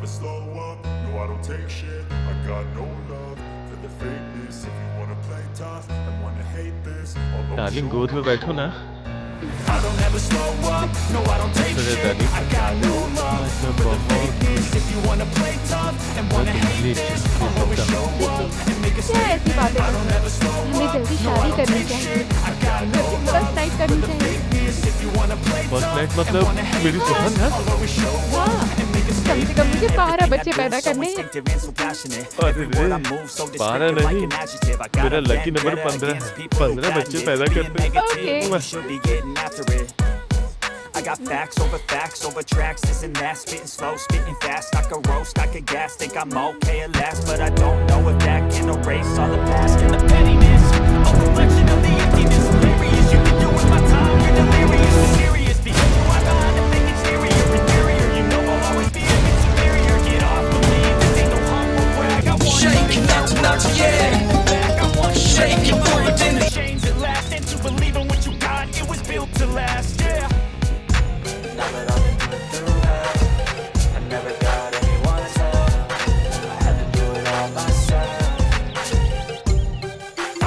slow up, no I don't take shit. I got no love for the fakeness. If you wanna play tough and wanna hate this, I'll always darling show गोद में बैठो ना। I don't ever slow up, no I don't take shit. I got no love for the fakeness. If you wanna play tough and wanna hate this, I'll always show up and make a क्या statement. ऐसी बातें I don't ever slow हमें up, जल्दी no I शादी don't करनी take चाहिए, shit. I got no first night करनी चाहिए। fakeness. If you wanna play first tough night and मतलब wanna hate मेरी this, दुल्हन है। I'll always show up and make a कम से कम मुझे 12 बच्चे पैदा करने हैं। अरे रे, 12 नहीं, मेरा लकी नंबर 15 है। 15 बच्चे पैदा करते हैं। Okay. I got facts over tracks, this and that, spitting slow, spitting fast. I could roast, I could gas, think I'm okay at last, but I don't know if that can erase all the past and the pettiness. A reflection of the emptiness, hilarious. You can do with my time, you're delirious, mysterious. Because you are behind the fake exterior, inferior. You know I'll always be a bit superior. Get off of me, this ain't no humble brag. I want Shaking out tonight, yeah. back. I want Shaking for it in the chains at last, and to believe in what you got, it was built to last. Yeah. Now that I've been put through hell, I never got anyone's help. I had to do it all myself.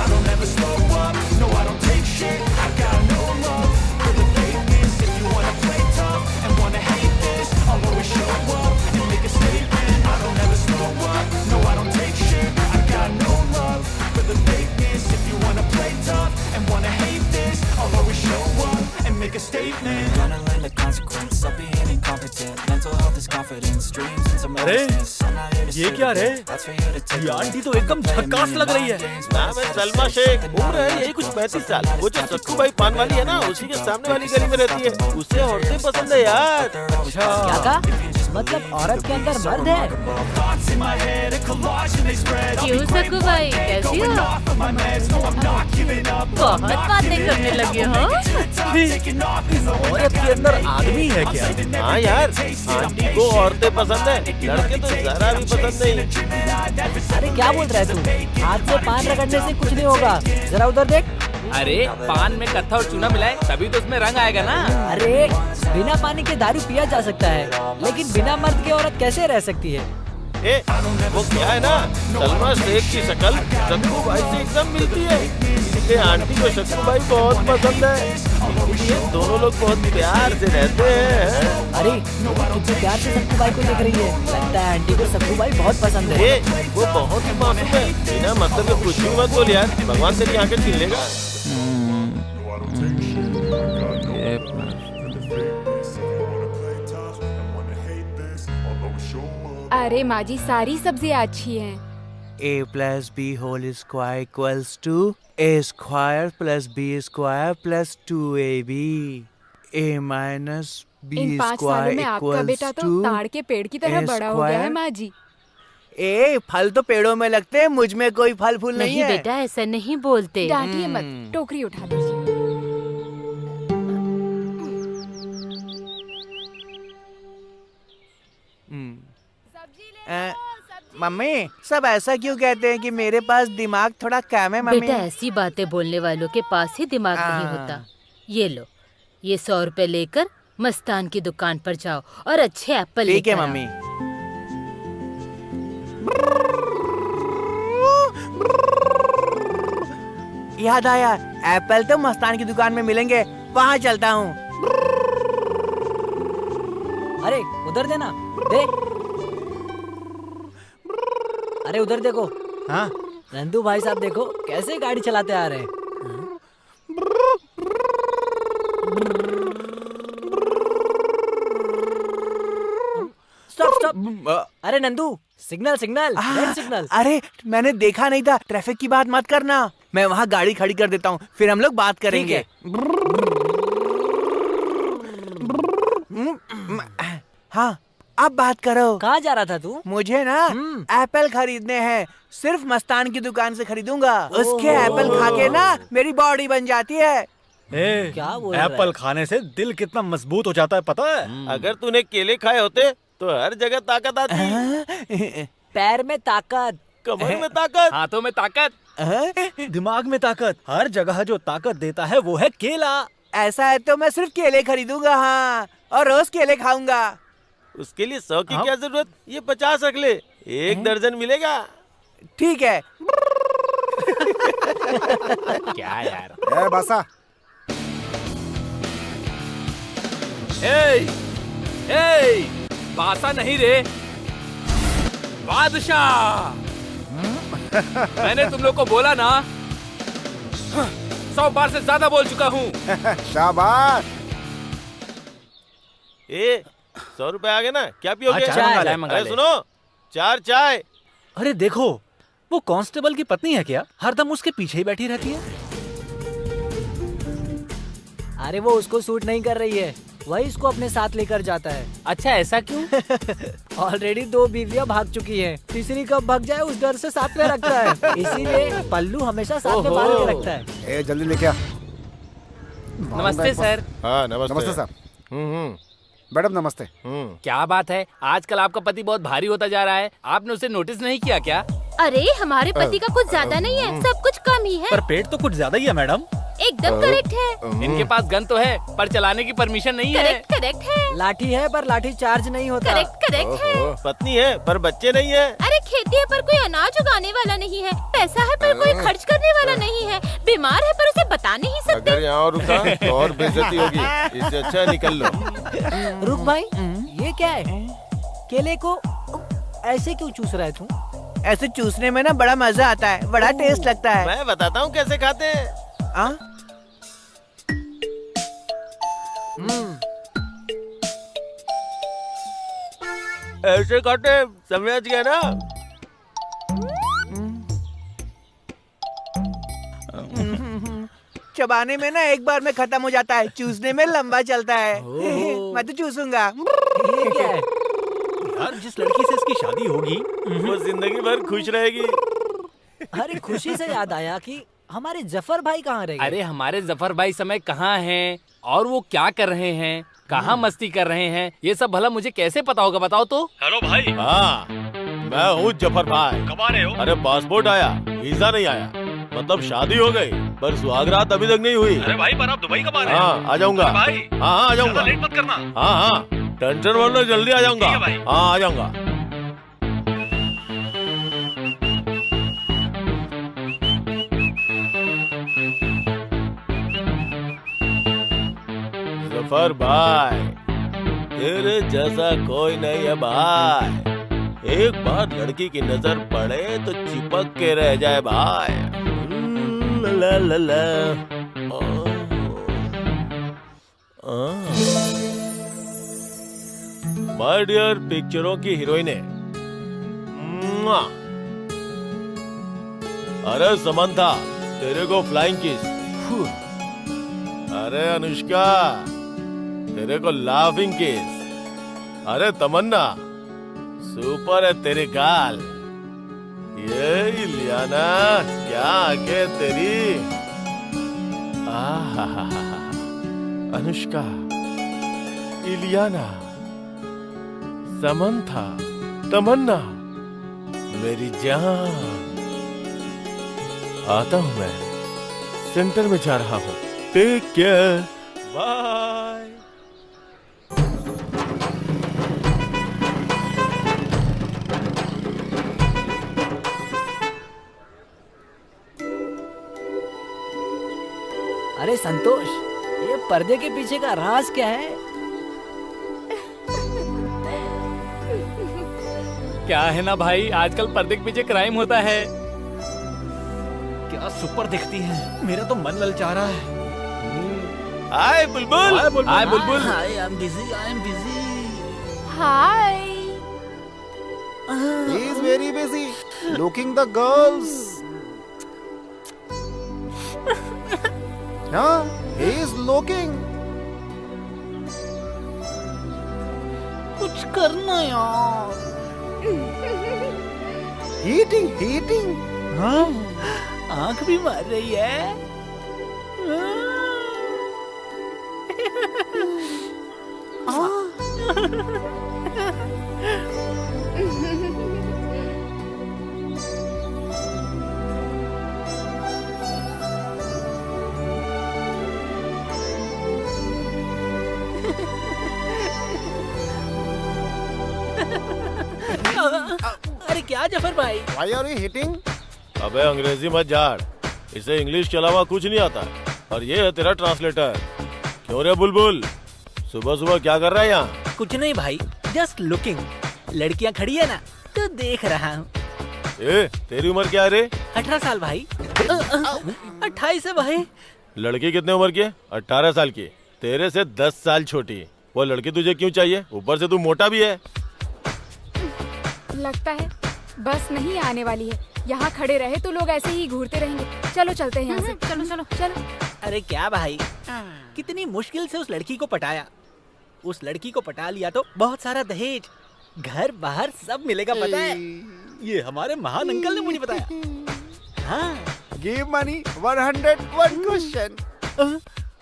I don't ever slow up, no I don't take shit. I got no love for the fakeness. If you wanna play tough and wanna hate this, I'll always show up and make a statement. I don't ever slow up, no I don't take shit. I got no love for the fakeness. If you wanna play tough and wanna hate this, I'll always show up and make a statement. Gonna learn the consequence of being incompetent. Mental health is confidence, dreams and some अरे, modestness. I'm not here to ये save क्या the रे? day. That's for you to take ये away. Aunty तो एकदम झक्कास लग रही है। नाम है सलमा शेख, उम्र है यही कुछ 35 साल। वो जो सक्कू भाई पान वाली है ना, उसी के सामने वाली गली में रहती है। उसे औरतें पसंद है यार। अच्छा, क्या कहा? मतलब औरत के अंदर मर्द है? Thoughts in my head, a collage and they spread. I'll be क्यों right सक्कू back, भाई, कैसी going हो? off of my meds. No, I'm not giving up. बहुत बातें करने लगे हो। Taking off 'cause I went औरत के अंदर आदमी है क्या? हाँ यार, आंटी को औरतें पसंद है, लड़के तो जरा भी पसंद नहीं। अरे क्या बोल रहा है तू? हाथ से पान रगड़ने से कुछ नहीं होगा। जरा उधर देख। अरे पान में कत्था और चूना मिलाए तभी तो उसमें रंग आएगा ना। अरे बिना पानी के दारू पिया जा सकता है, लेकिन बिना मर्द के औरत कैसे रह सकती है? ए, वो क्या है ना, सलमा शेख की शक्ल सक्कू भाई से एकदम मिलती है, इसलिए आंटी को सक्कू भाई बहुत पसंद है, इसलिए दोनों लोग बहुत प्यार से रहते हैं। अरे कितने प्यार से सक्कू भाई को देख रही है, लगता है आंटी को सक्कू भाई बहुत पसंद है। ए, वो बहुत ही मासूम है, बिना मतलब के कुछ भी मत बोल यार, भगवान तेरी आंखें छीन लेगा। No, I don't take shit. I got no love for the fakeness. If you wanna play tough and wanna hate this, I'll always show up. अरे माँ जी, सारी सब्जियाँ अच्छी हैं। A plus B whole square equals to A square plus B square plus 2AB. A minus B in 5 square सालों में आपका equals बेटा तो to ताड़ के पेड़ की तरह A बड़ा हो गया है square? माँ जी। ए फल तो पेड़ों में लगते हैं, मुझ में कोई फल फूल नहीं है। बेटा ऐसा नहीं बोलते। डांटिए मत, टोकरी उठा दीजिए। मम्मी सब ऐसा क्यों कहते हैं कि मेरे पास दिमाग थोड़ा कम है मम्मी? बेटा ऐसी बातें बोलने वालों के पास ही दिमाग नहीं होता। ये लो, ये 100 रुपए लेकर मस्तान की दुकान पर जाओ और अच्छे एप्पल ठीक है लेकर आओ। मम्मी। याद आया, एप्पल तो मस्तान की दुकान में मिलेंगे, वहाँ चलता हूँ। अरे उधर देना, दे। अरे उधर देखो। हाँ, नंदू भाई साहब देखो कैसे गाड़ी चलाते आ रहे हैं। Stop stop. अरे Nandu, signal signal, red signal. अरे मैंने देखा नहीं था, ट्रैफिक की बात मत करना। मैं वहाँ गाड़ी खड़ी कर देता हूँ, फिर हम लोग बात करेंगे। हाँ अब बात करो। कहाँ जा रहा था तू? मुझे ना एप्पल खरीदने हैं, सिर्फ मस्तान की दुकान से खरीदूंगा। उसके एप्पल खा के ना मेरी बॉडी बन जाती है। ए, क्या बोल रहा है? एप्पल खाने से दिल कितना मजबूत हो जाता है पता है? अगर तूने केले खाए होते तो हर जगह ताकत आती। पैर में ताकत, कमर में ताकत, हाथों में ताकत, दिमाग में ताकत, हर जगह जो ताकत देता है वो है केला। ऐसा है तो मैं सिर्फ केले खरीदूंगा, हाँ, और रोज केले खाऊंगा। उसके लिए 100 की हाँ? क्या जरूरत, ये 50 रख ले, 1 दर्जन मिलेगा। ठीक है। क्या यार। ए बासा, बासा नहीं रे, बादशाह। मैंने तुम लोग को बोला ना, 100 बार से ज्यादा बोल चुका हूँ। शाबाश। ए 100 रुपए आ गए ना, क्या पियोगे? हाँ, चाय मंगा ले। अरे सुनो, 4 चाय। अरे देखो, वो कांस्टेबल की पत्नी है क्या? हरदम उसके पीछे ही बैठी रहती है। अरे वो उसको सूट नहीं कर रही है, वही इसको अपने साथ लेकर जाता है। अच्छा ऐसा क्यों? ऑलरेडी 2 बीवियां भाग चुकी हैं, तीसरी कब भाग जाए उस डर से साथ में रखता है। इसीलिए पल्लू हमेशा साथ में बांध के रखता है। ए जल्दी लेके आ। नमस्ते सर। हाँ नमस्ते। नमस्ते साहब। मैडम नमस्ते। क्या बात है, आजकल आपका पति बहुत भारी होता जा रहा है, आपने उसे नोटिस नहीं किया क्या? अरे हमारे पति का कुछ ज्यादा नहीं है, सब कुछ कम ही है। पर पेट तो कुछ ज्यादा ही है मैडम। एकदम करेक्ट है। इनके पास गन तो है, पर चलाने की परमिशन नहीं है। करेक्ट करेक्ट है। लाठी है पर लाठी चार्ज नहीं होता। करेक्ट करेक्ट है। पत्नी है पर बच्चे नहीं है। अरे खेती है पर कोई अनाज उगाने वाला नहीं है, पैसा है पर कोई खर्च करने वाला नहीं है, बीमार है पर उसे बता नहीं सकते। अगर यहाँ रुका तो और बेइज्जती होगी, इससे अच्छा निकल लो। रुक भाई, ये क्या है? केले को ऐसे क्यों चूस रहा है तू? ऐसे चूसने में ना बड़ा मजा आता है, बड़ा टेस्ट लगता है। मैं बताता हूँ कैसे खाते हैं। हाँ? ऐसे खाते, समझ गया ना? चबाने में ना एक बार में खत्म हो जाता है, चूसने में लंबा चलता है। मैं तो चूसूंगा। ये क्या है? यार जिस लड़की से इसकी शादी होगी वो जिंदगी भर खुश रहेगी। अरे खुशी से याद आया कि हमारे जफर भाई कहाँ रह गए? अरे हमारे जफर भाई समय कहाँ हैं और वो क्या कर रहे हैं, कहाँ मस्ती कर रहे हैं, ये सब भला मुझे कैसे पता होगा, बताओ तो। हेलो भाई। हाँ मैं हूँ जफर भाई। कब आ रहे हो? अरे पासपोर्ट आया, वीजा नहीं आया, मतलब शादी हो गई पर सुहागरात अभी तक नहीं हुई। अरे भाई पर आप दुबई कब आ रहे हो? हाँ आ जाऊंगा। भाई हाँ आ जाऊंगा। लेट मत करना। हाँ हाँ टेंशन मत लो, जल्दी आ जाऊंगा। ठीक है भाई। हाँ आ जाऊंगा। जफर भाई तेरे जैसा कोई नहीं है भाई, एक बार लड़की की नजर पड़े तो चिपक के रह जाए भाई। ला ला ला। माय डियर पिक्चरों की हीरोइने। अरे समंथा तेरे को फ्लाइंग किस। अरे अनुष्का तेरे को लाफिंग किस। अरे तमन्ना सुपर है तेरी गाल। ये इलियाना क्या आगे तेरी। अनुष्का, इलियाना, समंथा, तमन्ना, मेरी जान। आता हूं मैं, सेंटर में जा रहा हूं। Take care, bye. अरे संतोष, ये पर्दे के पीछे का राज क्या है? क्या है ना भाई, आजकल पर्दे के पीछे क्राइम होता है। क्या सुपर दिखती है, मेरा तो मन ललचा रहा है। हाय बुलबुल। हाय बुलबुल। I am busy. Hi. He is very busy looking the girls. Huh? He is looking. कुछ करना यार। Heating. हाँ, आंख भी मार रही है। अरे क्या जफर भाई? Why are you hitting? अबे अंग्रेजी मत झाड़, इसे इंग्लिश के अलावा कुछ नहीं आता। और ये है तेरा ट्रांसलेटर। क्यों रे बुलबुल, सुबह सुबह क्या कर रहा है यहाँ? कुछ नहीं भाई, जस्ट लुकिंग। लड़कियाँ खड़ी है ना, तो देख रहा हूँ। ए, तेरी उम्र क्या है रे? 18 साल भाई। 28 है भाई। लड़की कितने उम्र की है? 18 साल की। तेरे से 10 साल छोटी। वो लड़की तुझे क्यों चाहिए? ऊपर से तू मोटा भी है। लगता है बस नहीं आने वाली है। यहाँ खड़े रहे तो लोग ऐसे ही घूरते रहेंगे। चलो चलते हैं यहाँ से। चलो चलो चलो। अरे क्या भाई, कितनी मुश्किल से उस लड़की को पटाया। उस लड़की को पटा लिया तो बहुत सारा दहेज, घर बाहर सब मिलेगा, पता है? ये हमारे महान अंकल ने मुझे बताया। हाँ। Give money 101 question.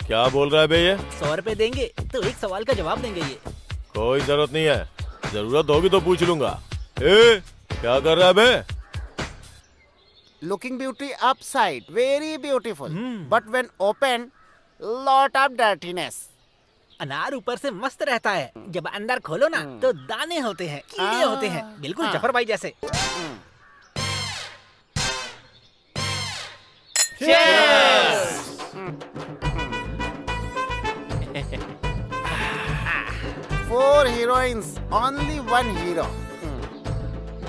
क्या बोल रहा है बे ये? 100 रुपए देंगे तो एक सवाल का जवाब देंगे ये। कोई जरूरत नहीं है, जरूरत होगी तो पूछ लूंगा। ए, क्या कर रहा है बे? Looking beauty upside, very beautiful. But when open, lot of dirtiness. अनार ऊपर से मस्त रहता है, जब अंदर खोलो ना तो दाने होते हैं, कीड़े होते हैं, बिल्कुल जफर भाई जैसे। Four heroines, only one hero.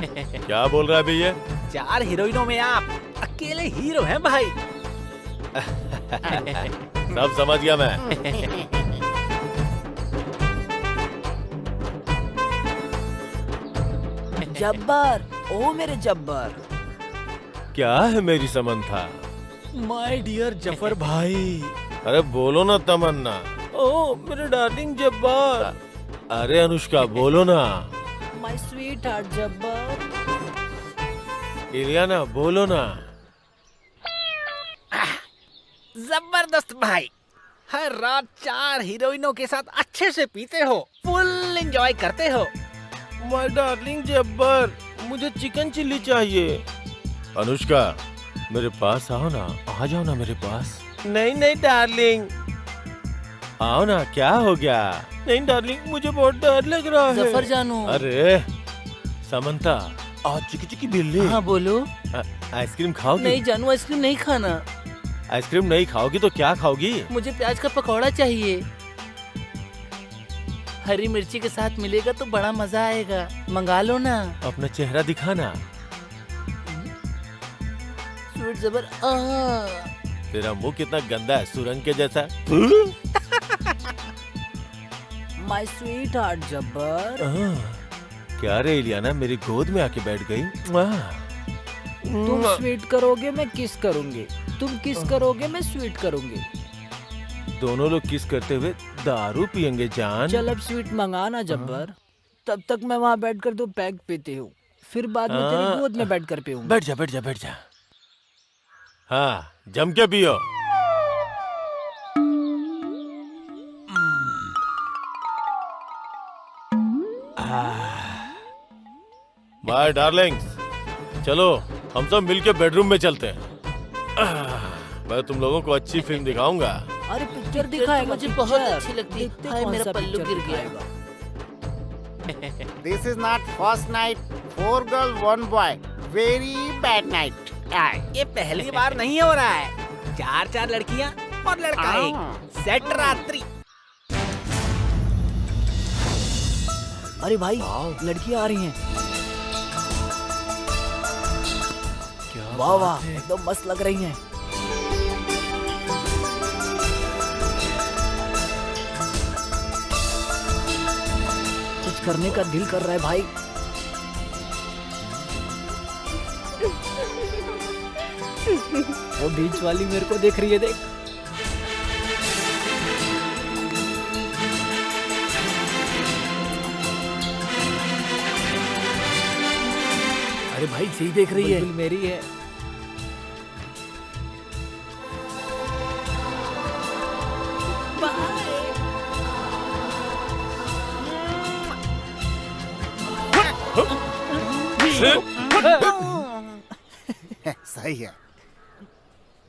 क्या बोल रहा है बे ये? 4 हीरोइनों में आप अकेले हीरो हैं भाई। सब समझ गया मैं। जब्बार, ओ मेरे जब्बार। क्या है मेरी समंथा? माय डियर जफर भाई। अरे बोलो ना तमन्ना। ओ मेरे डार्लिंग जब्बार। अरे अनुष्का बोलो ना। My sweet heart Jabbar. Ileana बोलो ना। जबरदस्त भाई, हर रात 4 हीरोइनों के साथ अच्छे से पीते हो, फुल एंजॉय करते हो। माय डार्लिंग जब्बार, मुझे चिकन चिल्ली चाहिए। अनुष्का मेरे पास आओ ना, आ जाओ ना मेरे पास। नहीं नहीं डार्लिंग, आओ ना, क्या हो गया? नहीं डार्लिंग, मुझे बहुत डर लग रहा है। जफर जानू। अरे समंता, आज चिकी चिकी बिल्ली। हाँ बोलो। आइसक्रीम खाओगी? नहीं जानू, आइसक्रीम नहीं खाना। आइसक्रीम नहीं खाओगी तो क्या खाओगी? मुझे प्याज का पकौड़ा चाहिए, हरी मिर्ची के साथ मिलेगा तो बड़ा मजा आएगा। मंगा लो ना। अपना चेहरा दिखाना। स्वीट जबर। तेरा मुंह कितना गंदा है, सुरंग के जैसा। My sweet heart Jabbar. क्या रे इलियाना, मेरी गोद में आके बैठ गई। तुम स्वीट करोगे मैं किस करूंगी, तुम किस करोगे मैं स्वीट करूंगी। दोनों लोग किस करते हुए दारू पियेंगे जान। चल अब स्वीट मंगाना जब्बार। तब तक मैं वहाँ बैठकर 2 पैक पीती हूँ, फिर बाद में तेरी गोद में बैठकर पीऊंगा। बैठ जा बैठ जा बैठ जा। हाँ जम के पियो। बाय डार्लिंग्स, चलो हम सब मिलके बेडरूम में चलते हैं। मैं तुम लोगों को अच्छी फिल्म दिखाऊंगा। अरे पिक्चर दिखाएगा, मुझे बहुत अच्छी लगती है। हाय मेरा पल्लू गिर गया। This is not first night. 4 girl, 1 boy. Very bad night. ये पहली बार नहीं हो रहा है। 4 लड़कियाँ और लड़का एक, सेट रात्रि। अरे भाई लड़कियाँ आ रही हैं। वाह वाह, एकदम मस्त लग रही हैं। कुछ करने का दिल कर रहा है भाई। वो बीच वाली मेरे को देख रही है, देख। अरे भाई सही देख रही है। बुलबुल मेरी है। सही है।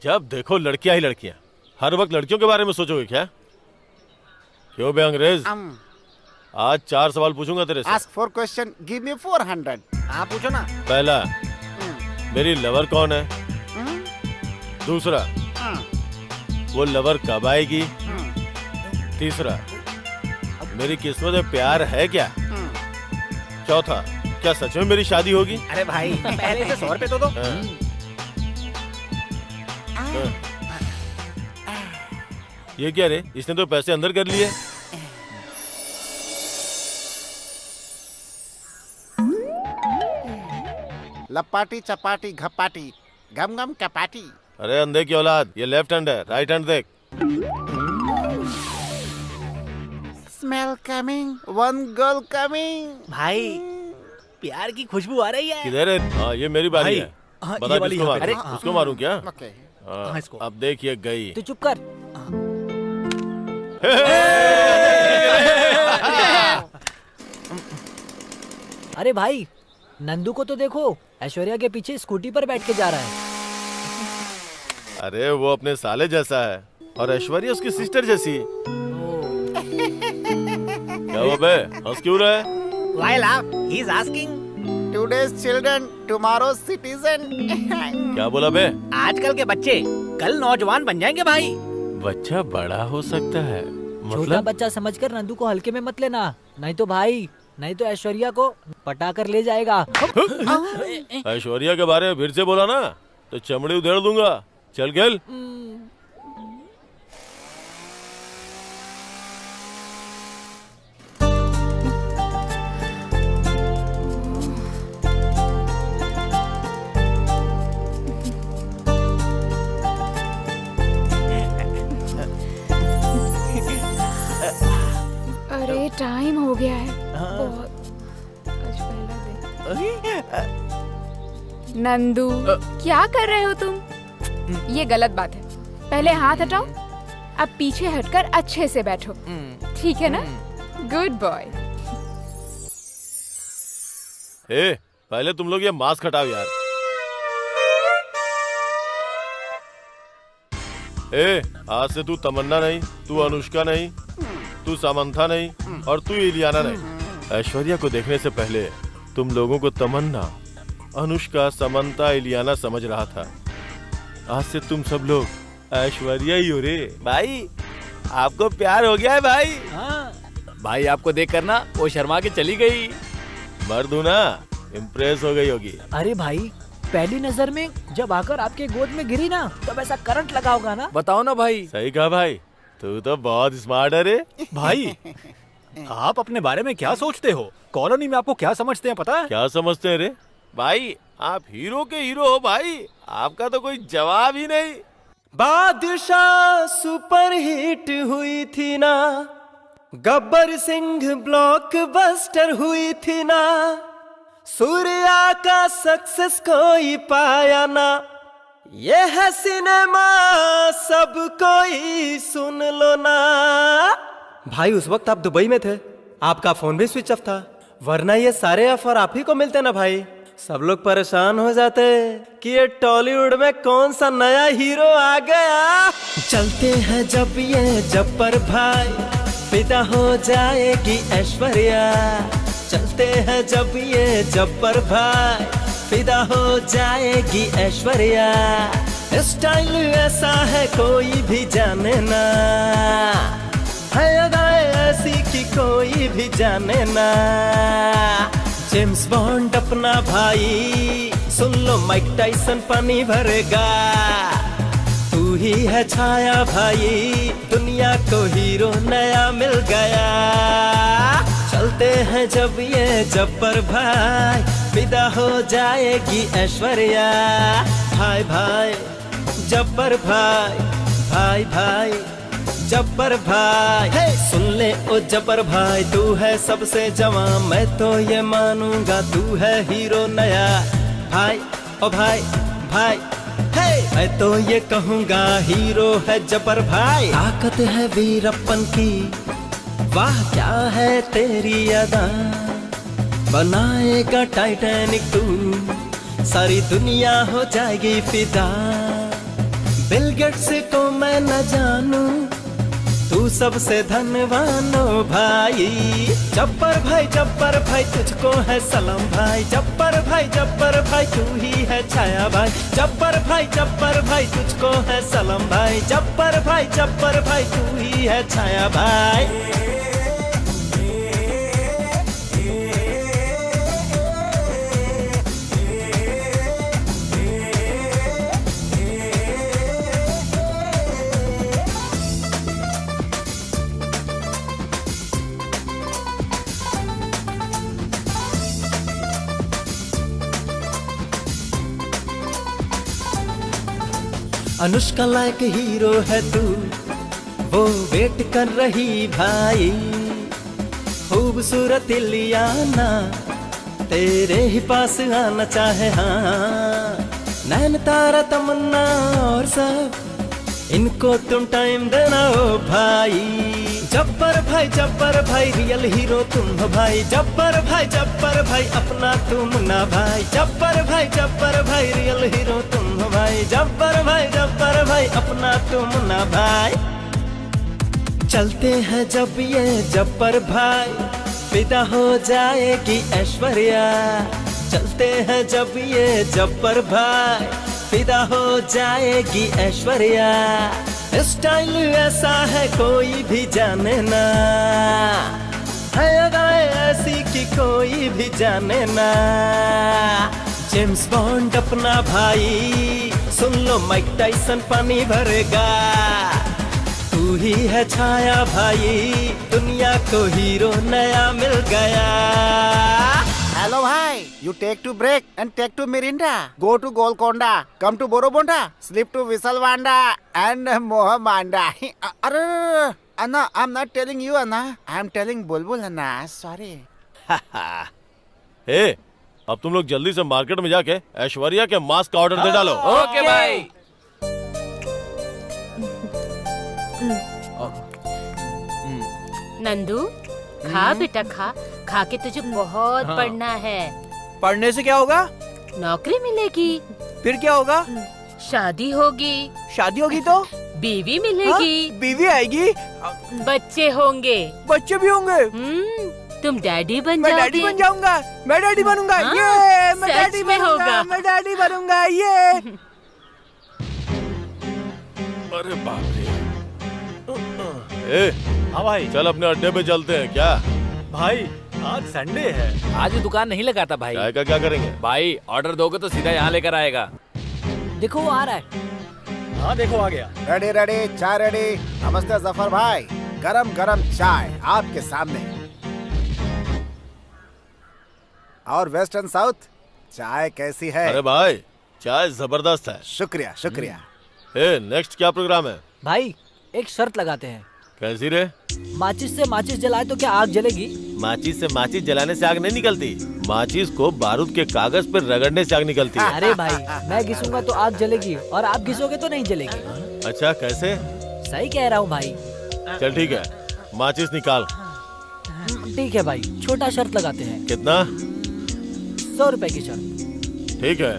जब देखो लड़कियां ही लड़कियां, हर वक्त लड़कियों के बारे में सोचोगे क्या? क्यों बे अंग्रेज, आज 4 सवाल पूछूंगा तेरे से। Ask 4 question, give me 400. हाँ पूछो ना। पहला, मेरी लवर कौन है? दूसरा, वो लवर कब आएगी? तीसरा, मेरी किस्मत में प्यार है क्या? चौथा, क्या सच में मेरी शादी होगी? अरे भाई पहले से 100 रुपए तो दो। ये क्या रे? इसने तो पैसे अंदर कर लिए। लपाटी चपाटी घपाटी गम गम कपाटी। अरे अंधे की औलाद, ये लेफ्ट हैंड है, राइट हैंड देख। Smell coming, one girl coming. भाई प्यार की खुशबू आ रही है। किधर है? हाँ ये मेरी बारी है। हाँ, बता ये वाली किसको यहाँ पे। मारूं? उसको मारूं क्या? Okay. हाँ, इसको। अब देख ये गई। तू चुप कर। अरे भाई नंदू को तो देखो, ऐश्वर्या के पीछे स्कूटी पर बैठ के जा रहा है। अरे वो अपने साले जैसा है और ऐश्वर्या उसकी सिस्टर जैसी। क्या हुआ बे? हंस क्यों रहा है? Why laugh? He's asking. Today's children, tomorrow's citizen. क्या बोला बे? आजकल के बच्चे कल नौजवान बन जाएंगे भाई। बच्चा बड़ा हो सकता है, छोटा मतलब? बच्चा समझकर नंदू को हल्के में मत लेना, नहीं तो भाई, नहीं तो ऐश्वर्या को पटा कर ले जाएगा। ऐश्वर्या के बारे में फिर से बोला ना तो चमड़ी उधेड़ दूंगा। चल खेल। अरे टाइम हो गया है बहुत। आज पहला दिन। नंदू क्या कर रहे हो तुम? ये गलत बात है। पहले हाथ हटाओ, अब पीछे हटकर अच्छे से बैठो, ठीक है ना? Good boy. ए, पहले तुम लोग ये मास्क हटाओ यार। ए, आज से तू तमन्ना नहीं, तू अनुष्का नहीं, तू सामंथा नहीं और तू इलियाना नहीं। ऐश्वर्या को देखने से पहले तुम लोगों को तमन्ना, अनुष्का, समंता, इलियाना समझ रहा था। आज से तुम सब लोग ऐश्वर्या ही हो रे। भाई आपको प्यार हो गया है भाई। भाई आपको देख कर ना वो शर्मा के चली गई। मर्द हूं ना, इम्प्रेस हो गई होगी। अरे भाई पहली नजर में जब आकर आपके गोद में गिरी ना, तब ऐसा करंट लगा होगा ना। बताओ ना भाई। सही कहा भाई, तू तो बहुत स्मार्ट है रे। भाई आप अपने बारे में क्या सोचते हो? कॉलोनी में आपको क्या समझते हैं पता है? क्या समझते हैं रे? भाई आप हीरो के हीरो हो भाई, आपका तो कोई जवाब ही नहीं। बादशाह सुपर हिट हुई थी ना, गब्बर सिंह ब्लॉकबस्टर हुई थी ना, सूर्या का सक्सेस कोई पाया ना, ये है सिनेमा सब कोई सुन लो ना। भाई उस वक्त आप दुबई में थे, आपका फोन भी स्विच ऑफ था, वरना ये सारे ऑफर आप ही को मिलते ना भाई। सब लोग परेशान हो जाते कि ये टॉलीवुड में कौन सा नया हीरो आ गया। चलते हैं जब ये जब्बर भाई, फिदा हो जाएगी ऐश्वर्या। चलते हैं जब ये जब्बर भाई, फिदा हो जाएगी ऐश्वर्या। स्टाइल ऐसा है कोई भी जाने ना, है अदाएं ऐसी कि कोई भी जाने ना। जेम्स बॉन्ड अपना भाई, सुन लो माइक टाइसन पानी भरेगा। तू ही है छाया भाई, दुनिया को हीरो नया मिल गया। चलते हैं जब ये जब्बर भाई, फिदा हो जाएगी ऐश्वर्या। भाई भाई जब्बर भाई, भाई भाई जब्बर भाई। सुन ले ओ जब्बर भाई, तू है सबसे जवान, मैं तो ये मानूंगा तू है हीरो नया। भाई ओ भाई भाई, मैं तो ये कहूँगा हीरो है जब्बर भाई। ताकत है वीरप्पन की, वाह क्या है तेरी अदा, बनाएगा टाइटैनिक तू, सारी दुनिया हो जाएगी फिदा। बिल गेट्स को मैं न जानूं, तू सबसे धनवान ओ भाई। जब्बर भाई तुझको है सलाम भाई। जब्बर भाई तू ही है छाया भाई। जब्बर भाई तुझको है सलाम भाई। जब्बर भाई तू ही है छाया भाई। अनुष्का लायक हीरो है तू, वो वेट कर रही भाई। खूबसूरत लियाना तेरे ही पास आना चाहे हाँ। नैन तारा तमन्ना और सब इनको तुम टाइम देना ओ भाई। जब्बर भाई रियल हीरो तुम हो भाई। जब्बर भाई अपना तुम ना भाई। जब्बर भाई रियल हीरो तुम हो भाई। जब्बर भाई अपना तुम ना भाई। चलते हैं जब ये जब्बर भाई, फिदा हो जाएगी ऐश्वर्या। चलते हैं जब ये जब्बर भाई, फिदा हो जाएगी ऐश्वर्या। स्टाइल ऐसा है कोई भी जाने ना, है अदाएं ऐसी कि कोई भी जाने ना। जेम्स बॉन्ड अपना भाई, सुन लो माइक टाइसन पानी भरेगा। तू ही है छाया भाई, दुनिया को हीरो नया मिल गया। Hello भाई, you take to break and take to Mirinda. Go to Golconda, come to Borobonda, sleep to Visalvanda and Mohamanda. अरे Anna, I'm not telling you Anna, I'm telling Bulbul Anna. Sorry. हे, अब तुम लोग जल्दी से market में जाके ऐश्वर्या के mask का ऑर्डर दे डालो। ओके भाई। नंदू खा बेटा खा, खा के तुझे बहुत पढ़ना है। पढ़ने से क्या होगा? नौकरी मिलेगी। फिर क्या होगा? शादी होगी। शादी होगी तो बीवी मिलेगी। बीवी आएगी। बच्चे होंगे। बच्चे भी होंगे। तुम डैडी बन मैं जाओगे। डैडी बन जाऊंगा। मैं डैडी बनूंगा। हाँ, ये मैं सच डैडी में बनूंगा। होगा। मैं डैडी बनूंगा। ये अरे बाप रे। हाँ भाई, चल अपने अड्डे पे चलते हैं क्या? भाई आज संडे है। आज ये दुकान नहीं लगाता भाई। चाय का क्या करेंगे? भाई ऑर्डर दोगे तो सीधा यहाँ लेकर आएगा। देखो वो आ रहा है। हाँ देखो आ गया। रेडी रेडी, चाय रेडी। नमस्ते जफर भाई, गरम गरम चाय आपके सामने। और वेस्ट एंड साउथ चाय कैसी है? अरे भाई चाय जबरदस्त है। शुक्रिया शुक्रिया। नेक्स्ट क्या प्रोग्राम है? भाई एक शर्त लगाते हैं। कैसी रे? माचिस से माचिस जलाए तो क्या आग जलेगी? माचिस से माचिस जलाने से आग नहीं निकलती, माचिस को बारूद के कागज पर रगड़ने से आग निकलती है। अरे भाई मैं घिसूंगा तो आग जलेगी और आप घिसोगे तो नहीं जलेगी। अच्छा कैसे? सही कह रहा हूँ भाई। चल ठीक है, माचिस निकाल। ठीक है भाई, छोटा शर्त लगाते हैं। कितना? 100 रुपए की शर्त। ठीक है।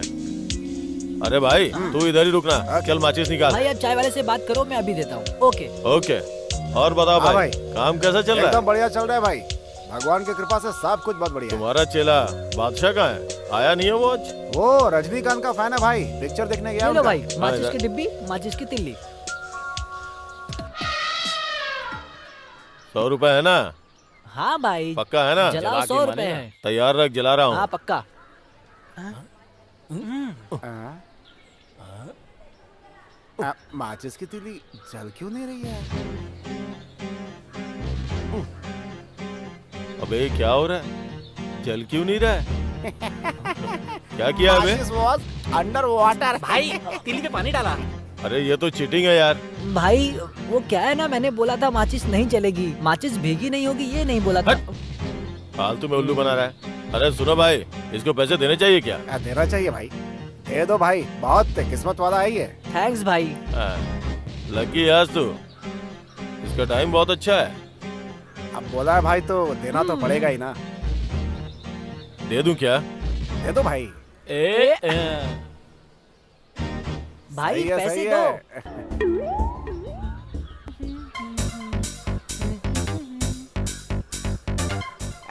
अरे भाई तू इधर ही रुकना, चल माचिस निकाल। भाई आप चाय वाले से बात करो, मैं अभी देता हूँ। Okay okay. और बताओ हाँ भाई, काम कैसा चल रहा है? एकदम बढ़िया चल रहा है भाई, भगवान की कृपा से सब कुछ बहुत बढ़िया है। तुम्हारा चेला बादशाह कहाँ है? आया नहीं है वो आज? वो रजनीकांत का फैन है भाई, पिक्चर देखने गया। लो भाई, माचिस की डिब्बी, माचिस की तिल्ली। 100 रुपए है ना? हाँ भाई पक्का है ना? जलाओ, 100 रुपए है। तैयार रख, जला रहा हूँ। हाँ पक्का। माचिस की तीली जल क्यों नहीं रही है? अबे क्या हो रहा है? जल क्यों नहीं रहा है? क्या किया अबे? माचिस वॉज अंडर वाटर। भाई तीली में पानी डाला। अरे ये तो चीटिंग है यार। भाई वो क्या है ना, मैंने बोला था माचिस नहीं चलेगी, माचिस भीगी नहीं होगी, ये नहीं बोला था। फालतू में उल्लू बना रहा है। अरे सुनो भाई, इसको पैसे देने चाहिए क्या? देना चाहिए भाई, दे दो भाई, बहुत किस्मत वाला है ये। थैंक्स भाई। लकी है आज तू, इसका टाइम बहुत अच्छा है। अब बोला है भाई तो देना तो पड़ेगा ही ना। दे दूं क्या? दे दो भाई। भाई सही है, पैसे सही दो। है।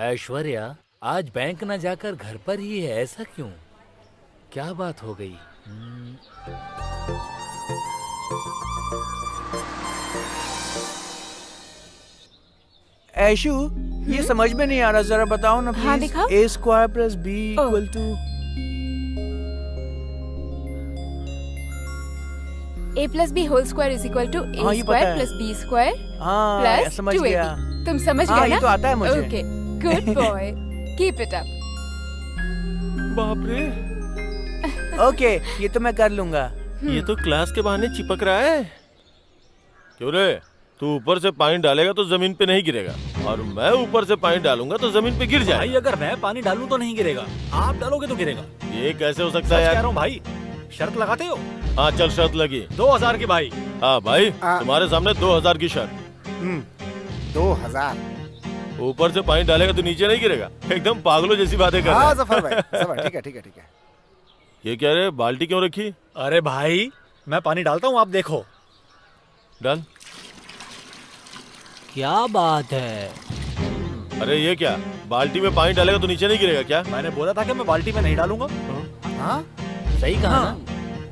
ऐश्वर्या आज बैंक न जाकर घर पर ही है, ऐसा क्यों? क्या बात हो गई? ऐशु, ये समझ में नहीं आ रहा, जरा बताओ ना प्लीज। हाँ, दिखाओ। a square plus b equal to a plus B whole square is equal to हाँ, a ये स्क्वायर पता है। प्लस बी स्क्वायर हाँ, प्लस समझ 2ab। गया। तुम समझ हाँ, गए ना? ये तो आता है मुझे। Okay, good boy, keep it up. बाप रे, ओके, ये तो मैं कर लूंगा। ये तो क्लास के बहाने चिपक रहा है। क्यों रे, तू ऊपर से पानी डालेगा तो जमीन पे नहीं गिरेगा, और मैं ऊपर से पानी डालूंगा तो जमीन पे गिर जाएगा। भाई अगर मैं पानी डालूं तो नहीं गिरेगा, आप डालोगे तो गिरेगा। ये कैसे हो सकता सच है कह यार? रहा हूँ भाई, शर्त लगाते हो? हाँ चल, शर्त लगी। 2000 की भाई। हाँ भाई, तुम्हारे सामने 2000 की शर्त। 2000। ऊपर से पानी डालेगा तो नीचे नहीं गिरेगा। एकदम पागलों जैसी बातें कर रहा हाँ है। जफर भाई, जफर, ठीक है ठीक है ठीक है। ये क्या रे, बाल्टी क्यों रखी? अरे भाई, मैं पानी डालता हूँ, आप देखो। डाल। क्या बात है? अरे ये क्या, बाल्टी में पानी डालेगा तो नीचे नहीं गिरेगा क्या? मैंने बोला था कि मैं बाल्टी में नहीं डालूंगा। हाँ सही कहा हाँ।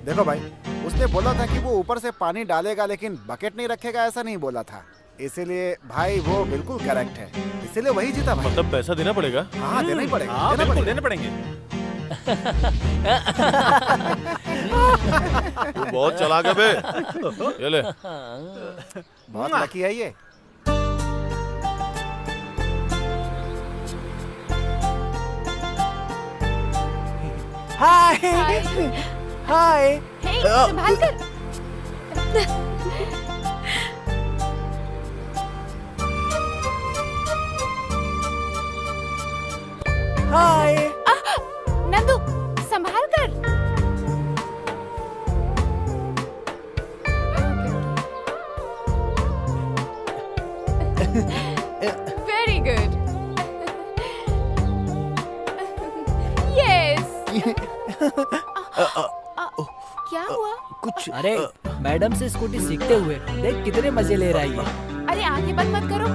देखो भाई, उसने बोला था कि वो ऊपर से पानी डालेगा लेकिन बकेट नहीं रखेगा, ऐसा नहीं बोला था। इसीलिए भाई वो बिल्कुल करेक्ट है, इसीलिए वही जीता भाई। मतलब पैसा देना पड़ेगा? हाँ देना ही पड़ेगा, हाँ, देना बिल्कुल पड़ेगा। देने पड़ेंगे। तू बहुत चलाक है बे। ये ले। बहुत लकी है ये। हाय हाय। हे, संभाल कर। हाय। नंदू, संभाल कर। Very good. यस। क्या हुआ? कुछ अरे मैडम से स्कूटी सीखते हुए देख कितने मजे ले रहा है ये। अरे आंखें बंद मत करो,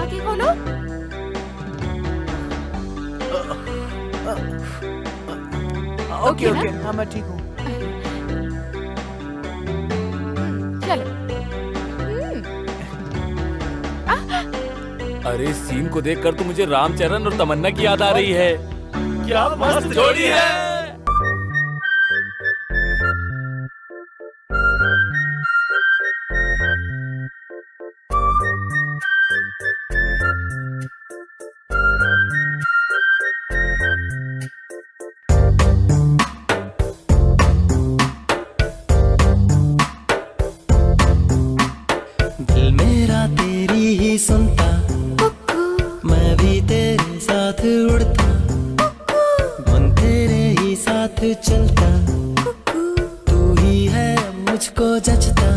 आंखें खोलो। ओके ओके, हाँ मैं ठीक हूँ। चलो। अरे इस सीन को देखकर तो मुझे रामचरण और तमन्ना की याद आ रही है। क्या मस्त जोड़ी है। दिल मेरा तेरी ही सुनता, मैं भी तेरे साथ उड़ता, मन तेरे ही साथ चलता, तू ही है मुझको जचता,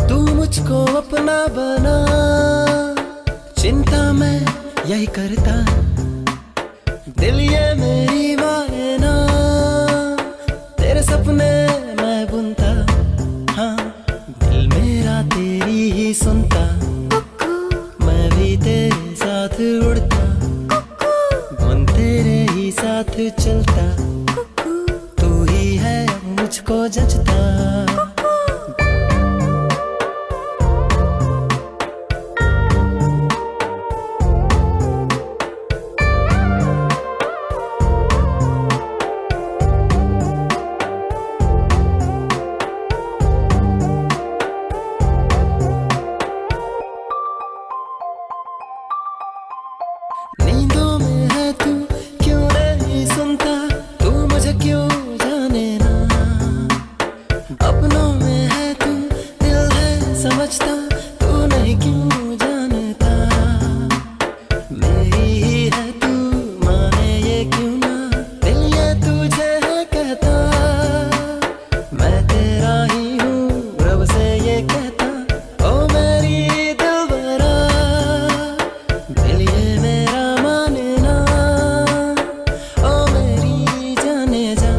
तू मुझको अपना बना, चिंता मैं यही करता, दिल ये मेरी माने ना, तेरे सपने मैं बुनता, हाँ दिल मेरा तेरी ही सुनता, मैं भी तेरे साथ उड़ता, मन तेरे ही साथ चलता, तू ही है मुझको जचता। नींदों में है तू, क्यों नहीं सुनता, तू मुझे क्यों जाने ना, अपनों में है तू, दिल है समझता, तू नहीं क्यों जानता, मेरी ही है तू, माने ये क्यों ना, दिल ये तुझे है कहता, मैं तेरा ही हूँ, रब से ये कहता, ओ मेरी दिलबरा, दिल ये मेरा माने ना, ओ मेरी जाने जा।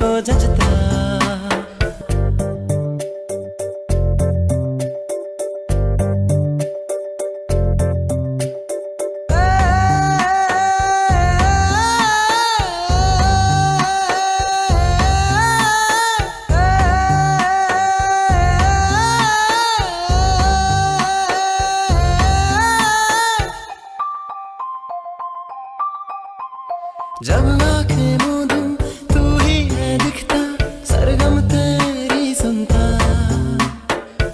मुझको जचता। जब आंखें मूंदूं तू ही है दिखता, सरगम तेरी सुनता।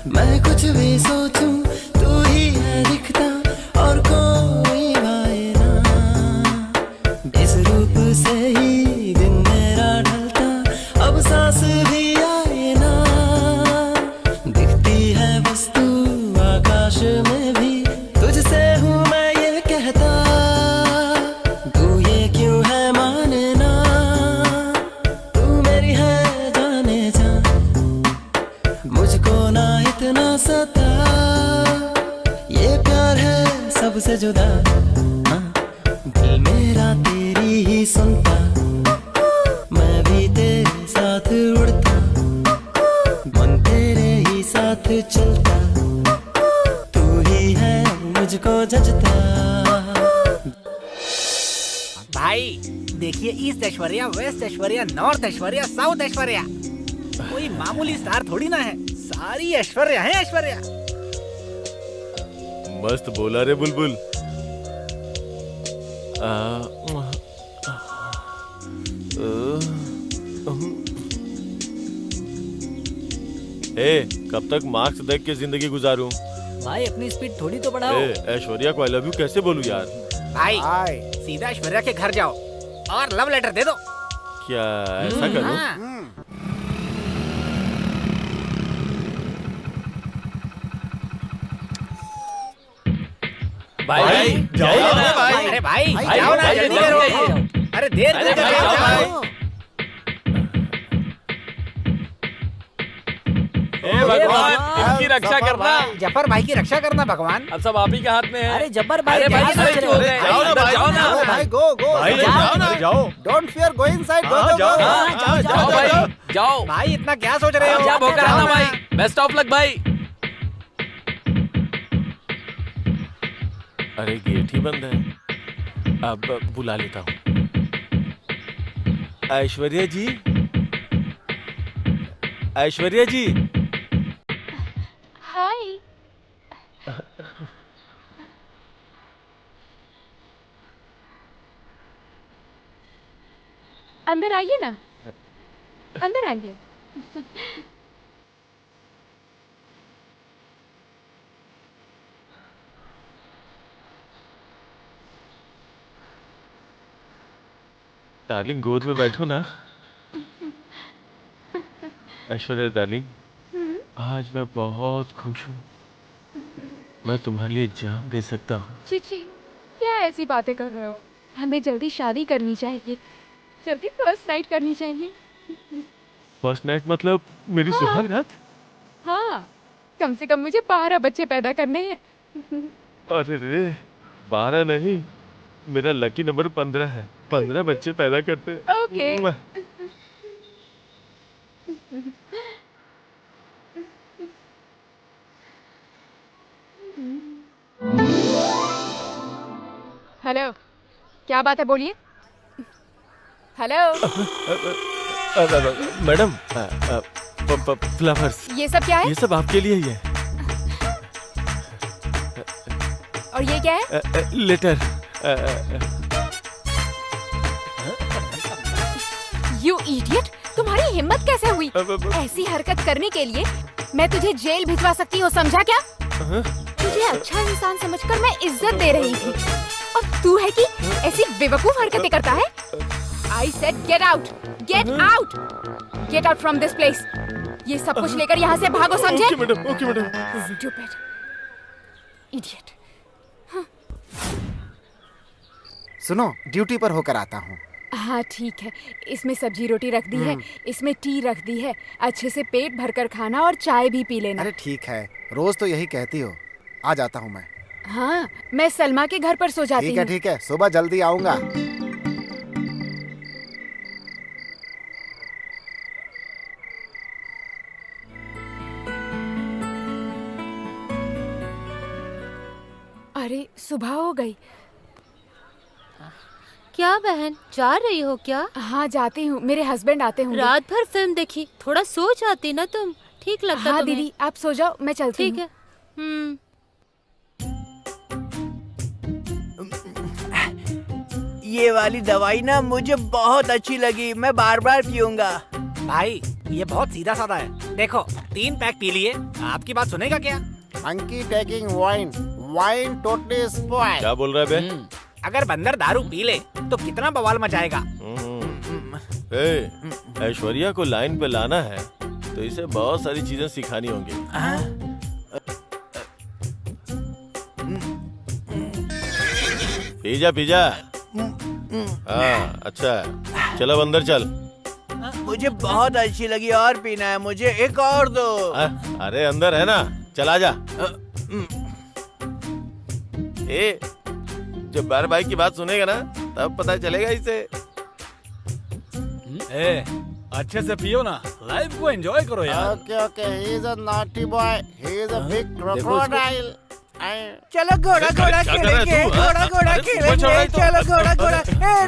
मैं कुछ भी सोचूं तू ही है दिखता, और कोई भाए ना। इस रूप से ही दिन मेरा ढलता, अब सांस भी आए ना। दिखती है बस तू आकाश में भी, तुझसे हूँ मैं ये कहता। तू ये क्यों है माने ना, तू मेरी है जाने जा। मुझको ना इतना सता, ये प्यार है सबसे जुदा। हाँ, दिल मेरा तेरी ही सुनता, मैं भी तेरे साथ उड़ता, मन तेरे ही साथ चलता। तू ही है मुझको जचता। भाई देखिए, east Aishwarya, west Aishwarya, north Aishwarya, south Aishwarya. कोई मामूली स्टार थोड़ी ना है, सारी ऐश्वर्या है ऐश्वर्या। मस्त बोला रे बुलबुल। कब तक मार्क्स देख के जिंदगी गुजारूं? भाई अपनी स्पीड थोड़ी तो बढ़ाओ। ऐश्वर्या को आई लव यू कैसे बोलूं यार? भाई सीधा ऐश्वर्या के घर जाओ और लव लेटर दे दो। क्या ऐसा करूं? भाई जाओ ना भाई। अरे भाई जाओ ना, जल्दी करो। अरे देर जाओ। भगवान इनकी रक्षा करना। जफर भाई की रक्षा करना भगवान। अब सब आप ही के हाथ में है। अरे जब्बर भाई, अरे भाई क्या सोच रहे हो? जाओ ना भाई, जाओ ना भाई, गो गो भाई जाओ ना, जाओ। डोंट फियर, गो इनसाइड, गो गो जाओ भाई, जाओ भाई इतना क्या सोच रहे हो? जा भोकर आना भाई। बेस्ट ऑफ लक भाई। अरे गेट ही बंद है, अब बुला लेता हूँ। ऐश्वर्या जी, ऐश्वर्या जी। हाय। अंदर आइए ना, अंदर आइए। डार्लिंग गोद में बैठो ना। ऐश्वर्या डार्लिंग, आज मैं बहुत खुश हूँ। मैं तुम्हारे लिए जान दे सकता हूँ। चीची, क्या ऐसी बातें कर रहे हो? हमें जल्दी शादी करनी चाहिए, जल्दी फर्स्ट नाइट करनी चाहिए। फर्स्ट नाइट मतलब मेरी सुहाग रात? हाँ, कम से कम मुझे 12 बच्चे पैदा करने हैं। अरे रे, 12 नहीं, मेरा लकी नंबर 15 है। 15 बच्चे पैदा करते। ओके। हेलो, क्या बात है, बोलिए। हेलो। Madam, flowers. ये सब क्या है? ये सब आपके लिए ही है। और ये क्या है? लेटर। यू इडियट, तुम्हारी हिम्मत कैसे हुई ऐसी हरकत करने के लिए? मैं तुझे जेल भिजवा सकती हूँ, समझा क्या? तुझे अच्छा इंसान समझकर मैं इज्जत दे रही थी, और तू है कि ऐसी बेवकूफ हरकतें करता है। I said get out, get out, get out from this place. ये सब कुछ लेकर यहाँ से भागो, समझे? Okay madam, okay madam. Stupid, idiot. सुनो, ड्यूटी पर होकर आता हूँ। हाँ ठीक है, इसमें सब्जी रोटी रख दी है, इसमें टी रख दी है। अच्छे से पेट भरकर खाना और चाय भी पी लेना। अरे ठीक है, रोज तो यही कहती हो। आ जाता हूँ मैं। हाँ, मैं सलमा के घर पर सो जाती हूँ। ठीक है, सुबह जल्दी आऊंगा। अरे सुबह हो गई। क्या बहन, जा रही हो क्या? हाँ जाती हूँ, मेरे हस्बैंड आते होंगे। रात भर फिल्म देखी, थोड़ा सो जाती ना तुम, ठीक लगता हाँ तुम्हें? दीदी आप सो जाओ, मैं चलती हूँ। ठीक है। ये वाली दवाई ना मुझे बहुत अच्छी लगी, मैं बार बार पीऊंगा। भाई ये बहुत सीधा साधा है, देखो 3 पैक पी लिए, आपकी बात सुनेगा क्या? Monkey taking wine. Wine totally spoiled. क्या बोल रहा है बे? अगर बंदर दारू पी ले तो कितना बवाल मचाएगा। ऐश्वर्या को लाइन पे लाना है तो इसे बहुत सारी चीजें सिखानी होंगी। Pizza pizza. हाँ अच्छा है, चलो अंदर चल। मुझे बहुत अच्छी लगी, और पीना है मुझे, एक और दो। अरे अंदर है ना, चला जा। ए, जब बार भाई की बात सुनेगा ना तब पता चलेगा इसे। अच्छे से पियो ना, लाइफ को एंजॉय करो यार। Okay. He is a naughty boy. He is a big crocodile. चलो घोड़ा घोड़ा खेलेंगे, घोड़ा घोड़ा खेलेंगे, चलो घोड़ा घोड़ा।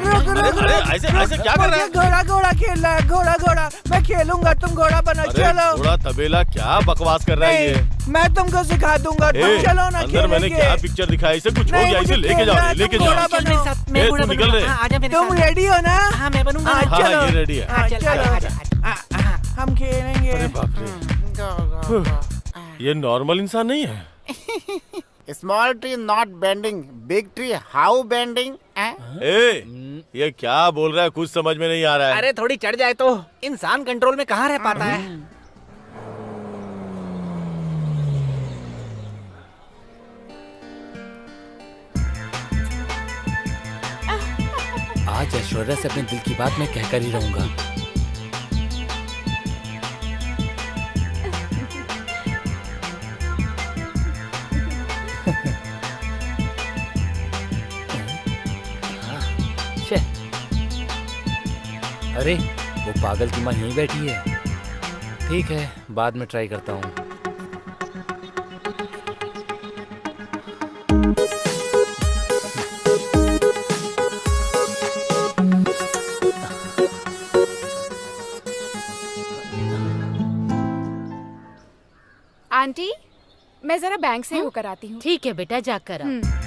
रुक रुक रुक, ऐसे क्या कर रहा है? घोड़ा घोड़ा खेलना है, घोड़ा घोड़ा। मैं खेलूंगा, तुम घोड़ा बनो, चलो। घोड़ा तबेला क्या बकवास कर रहा है ये? मैं तुमको सिखा दूंगा, तुम चलो ना। अंदर मैंने क्या पिक्चर दिखाया, इसे कुछ हो गया, इसे लेके जाओ, लेके जाओ। तुम निकल रहे? तुम रेडी हो ना? हाँ मैं बनूंगा। हाँ ये रेडी है। चलो हम खेलेंगे। अरे बाप रे, ये नॉर्मल इंसान नहीं है। Small tree not bending, big tree how bending? ये क्या बोल रहा है, कुछ समझ में नहीं आ रहा है। अरे थोड़ी चढ़ जाए तो इंसान कंट्रोल में कहाँ रह पाता है। आज ऐश्वर्या से अपने दिल की बात मैं कहकर ही रहूंगा। अरे वो पागल की माँ यहीं बैठी है। ठीक है, बाद में ट्राई करता हूँ। आंटी मैं जरा बैंक से होकर आती हूँ। ठीक है बेटा, जाकर आओ।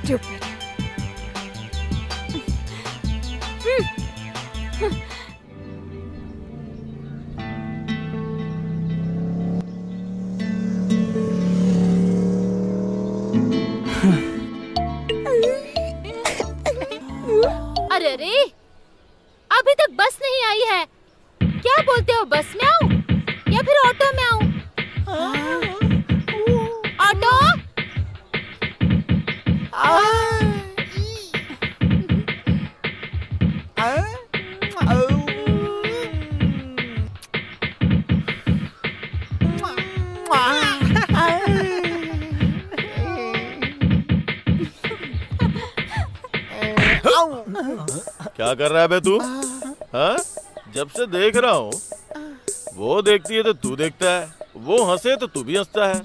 Stupid. अरे अरे, अभी तक बस नहीं आई है। क्या बोलते हो, बस में आऊं या फिर ऑटो में आऊं? ऑटो? क्या कर रहा है बे तू? हाँ? जब से देख रहा हूँ, वो देखती है तो तू देखता है, वो हंसे तो तू भी हंसता है,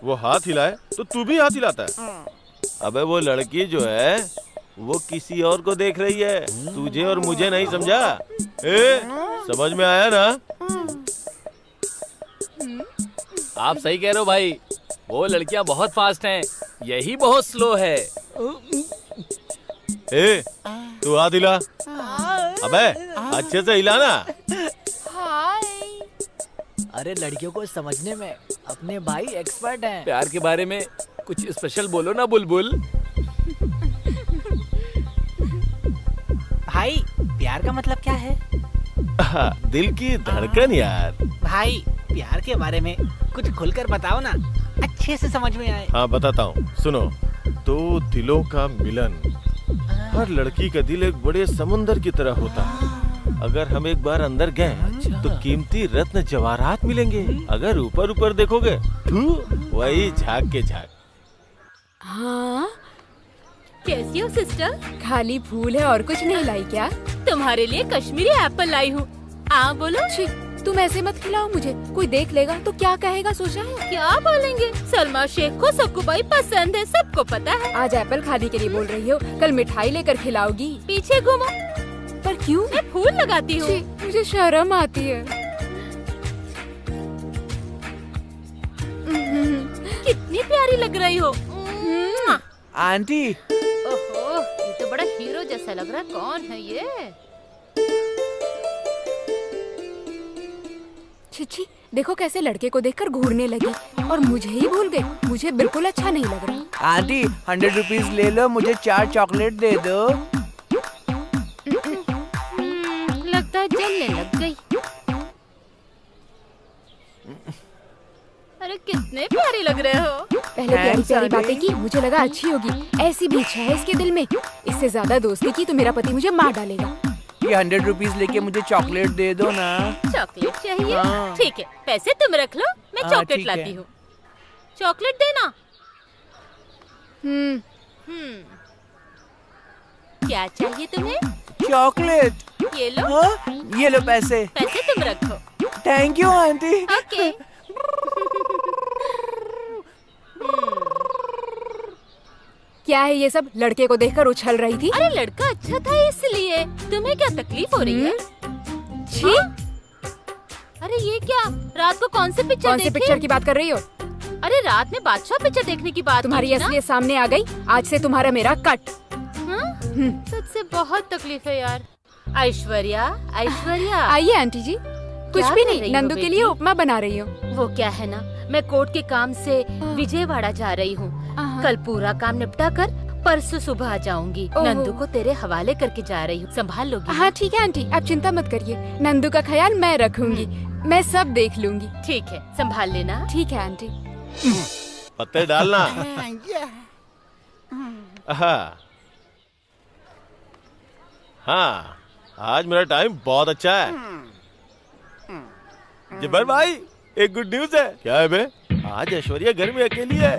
वो हाथ हिलाए तो तू भी हाथ हिलाता है। अबे वो लड़की जो है वो किसी और को देख रही है, तुझे और मुझे नहीं, समझा? समझ में आया ना? आप सही कह रहे हो भाई, वो लड़कियां बहुत फास्ट हैं, यही बहुत स्लो है। तू हाथ हिला। अबे अच्छे से हिला ना। अरे लड़कियों को समझने में अपने भाई एक्सपर्ट हैं। प्यार के बारे में कुछ स्पेशल बोलो ना बुलबुल। भाई प्यार का मतलब क्या है? दिल की धड़कन यार। भाई प्यार के बारे में कुछ खुलकर बताओ ना, अच्छे से समझ में आए। हाँ बताता हूँ, सुनो। तो दिलों का मिलन, हर लड़की का दिल एक बड़े समुंदर की तरह होता है। अगर हम एक बार अंदर गए तो कीमती रत्न जवाहरात मिलेंगे। अगर ऊपर ऊपर देखोगे वही झाग के झाग। हाँ कैसी हो सिस्टर? खाली फूल है और कुछ नहीं लाई क्या? तुम्हारे लिए कश्मीरी एप्पल लाई हूँ। आ बोलो। छी, तुम ऐसे मत खिलाओ मुझे, कोई देख लेगा तो क्या कहेगा सोचा है? क्या बोलेंगे? सलमा शेख को सक्कूबाई पसंद है, सबको पता है। आज एप्पल खाने के लिए बोल रही हो, कल मिठाई लेकर खिलाओगी। पीछे घूमो। पर क्यों? मैं फूल लगाती हूँ। मुझे शर्म आती है। कितनी प्यारी लग रही हो। आंटी। ओहो, ये तो बड़ा हीरो जैसा लग रहा है। कौन है ये? छिछी, देखो कैसे लड़के को देखकर घूरने लगी और मुझे ही भूल गई। मुझे बिल्कुल अच्छा नहीं लग रहा। आंटी 100 रुपीज ले लो, मुझे 4 चॉकलेट दे दो। लगता है जलने लग गई। अरे कितने प्यारी लग रहे हो। पहले प्यारी प्यारी बातें की, मुझे लगा अच्छी होगी। ऐसी भी इच्छा है इसके दिल में। इससे ज्यादा दोस्ती की तो मेरा पति मुझे मार डालेगा। ये 100 रुपीज लेके मुझे चॉकलेट दे दो ना। चॉकलेट चाहिए? हाँ। ठीक है, पैसे तुम रख लो, मैं हाँ, चॉकलेट ठीक लाती है। हूँ। चॉकलेट देना। क्या चाहिए तुम्हें? चॉकलेट। ये लो। हाँ? ये लो पैसे। पैसे तुम रखो। Thank you aunty. ओके। क्या है ये सब? लड़के को देखकर उछल रही थी। अरे लड़का अच्छा था इसलिए। तुम्हें क्या तकलीफ हो रही है? छी। अरे ये क्या? रात को कौन सी पिक्चर कौन सी देखी? पिक्चर की बात कर रही हो? अरे रात में बादशाह पिक्चर देखने की बात तुम्हारी की थी ना? असलियत सामने आ गई। आज से तुम्हारा मेरा कट। तुझसे बहुत तकलीफ है यार। ऐश्वर्या, ऐश्वर्या। आइए आंटी जी। कुछ क्या भी कर रही नहीं, हो नंदू के बेटी? लिए उपमा बना रही हूँ। वो क्या है ना, मैं कोर्ट के काम से विजयवाड़ा जा रही हूँ। कल पूरा काम निपटा कर परसों सुबह आ जाऊंगी। ओहो। नंदू को तेरे हवाले करके जा रही हूँ, संभाल लोगी? हाँ ठीक है आंटी, आप चिंता मत करिए। नंदू का ख्याल मैं रखूंगी। मैं सब देख लूंगी। ठीक है, संभाल लेना। ठीक है आंटी। पत्ते डालना। हाँ, आज मेरा टाइम बहुत अच्छा है। जबर भाई, एक गुड न्यूज है। क्या है बे? आज ऐश्वर्या घर में अकेली है।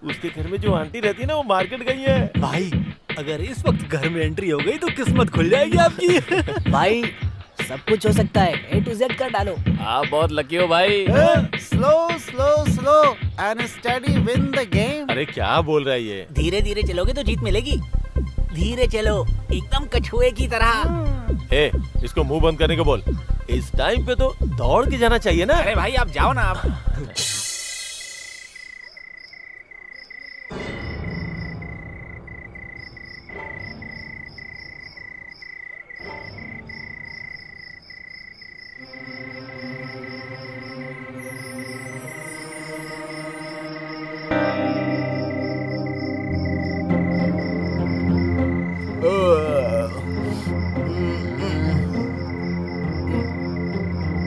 उसके घर में जो आंटी रहती है ना, वो मार्केट गई है। भाई अगर इस वक्त घर में एंट्री हो गई तो किस्मत खुल जाएगी आपकी। भाई सब कुछ हो सकता है, A to Z कर डालो। आप बहुत लकी हो भाई। Slow slow slow and study win the game. अरे क्या बोल रहा है ये? धीरे धीरे चलोगे तो जीत मिलेगी। धीरे चलो, एकदम कछुए की तरह। ए, इसको मुंह बंद करने को बोल। इस टाइम पे तो दौड़ के जाना चाहिए ना। अरे भाई आप जाओ ना आप।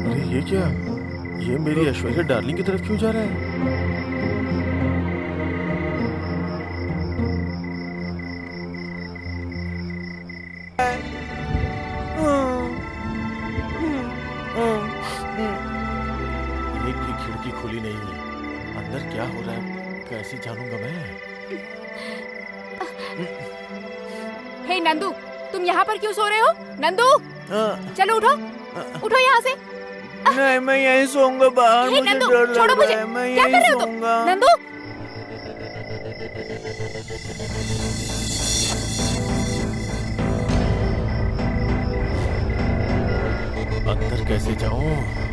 अरे ये क्या? ये मेरी ऐश्वर्या डार्लिंग की तरफ क्यों जा रहा है? एक भी खिड़की खुली नहीं है। अंदर क्या हो रहा है कैसे जानूंगा मैं? हे नंदू, तुम यहाँ पर क्यों सो रहे हो? नंदू, चलो उठो, उठो यहाँ से। नहीं, मैं यहीं सोऊंगा बाहर। हे मुझे नंदू, डर छोड़ो लग रहा मुझे। है। मैं क्या कर यहीं रहे हो तुम? सोऊंगा। नंदू, अंदर कैसे जाऊं?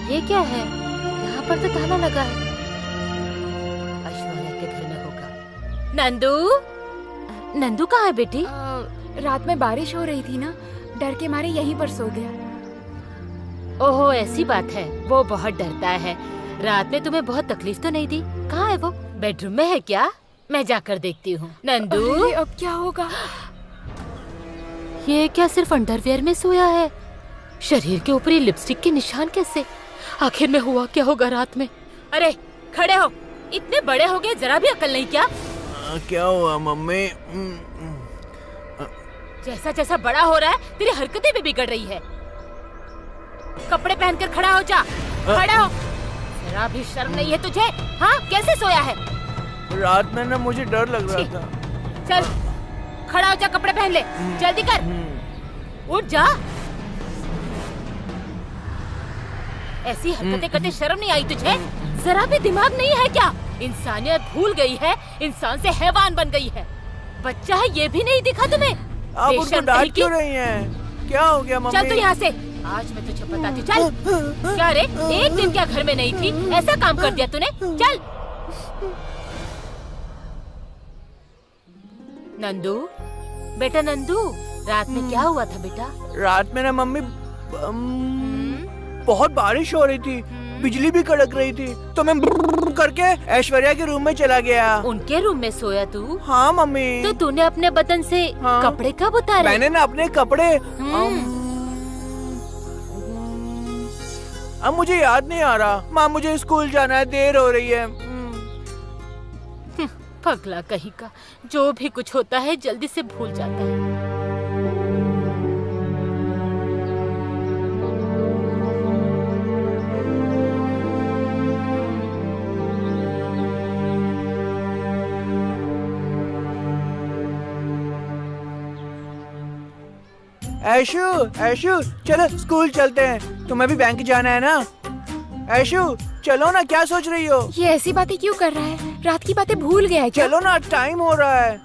ये क्या है? यहाँ पर तो ताला लगा है। ऐश्वर्या के घर में होगा। नंदू, नंदू कहाँ है बेटी? रात में बारिश हो रही थी ना, डर के मारे यहीं पर सो गया। ओहो, ऐसी बात है। वो बहुत डरता है। रात में तुम्हें बहुत तकलीफ तो नहीं दी? कहाँ है वो? बेडरूम में है क्या? मैं जाकर देखती हूँ। नंदू, अरे, अब क्या होगा? ये क्या सिर्फ अंडरवियर में सोया है? शरीर के ऊपर ये लिपस्टिक के निशान कैसे? आखिर में हुआ क्या होगा रात में? अरे खड़े हो, इतने बड़े हो गए, जरा भी अकल नहीं क्या? क्या हुआ मम्मी? जैसा जैसा बड़ा हो रहा है तेरी हरकतें भी बिगड़ रही है। कपड़े पहनकर खड़ा हो जा, खड़ा हो। जरा भी शर्म नहीं है तुझे? हाँ, कैसे सोया है? रात में ना मुझे डर लग रहा था। चल खड़ा हो जा, कपड़े पहन ले, जल्दी कर, उठ जा। ऐसी हरकतें करते शर्म नहीं आई तुझे? जरा भी दिमाग नहीं है क्या? इंसानियत भूल गई है, इंसान से हैवान बन गई है। बच्चा है ये भी नहीं दिखा तुम्हें? आप उनको डांट क्यों रही हैं? क्या हो गया मम्मी? चल तू यहाँ से, आज मैं तुझे बताती हूँ। चल। क्या रे, एक दिन क्या घर में नहीं थी? ऐसा काम कर दिया तूने? चल। नंदू, बेटा नंदू, रात में क्या हुआ था बेटा? रात में ना मम्मी बहुत बारिश हो रही थी, बिजली भी कड़क रही थी, तो मैं करके ऐश्वर्या के रूम में चला गया। उनके रूम में सोया तू? हाँ मम्मी। तो तूने अपने बदन से कपड़े कब उतारे? मैंने ना अपने कपड़े अब मुझे याद नहीं आ रहा। माँ मुझे स्कूल जाना है, देर हो रही है। पगला कहीं का, जो भी कुछ होता है जल्दी से भूल जाता है। ऐशु, ऐशु, चलो स्कूल चलते हैं। तुम्हें भी बैंक जाना है ना? ऐशु, चलो ना, क्या सोच रही हो? ये ऐसी बातें क्यों कर रहा है? रात की बातें भूल गया है क्या? चलो ना, टाइम हो रहा है।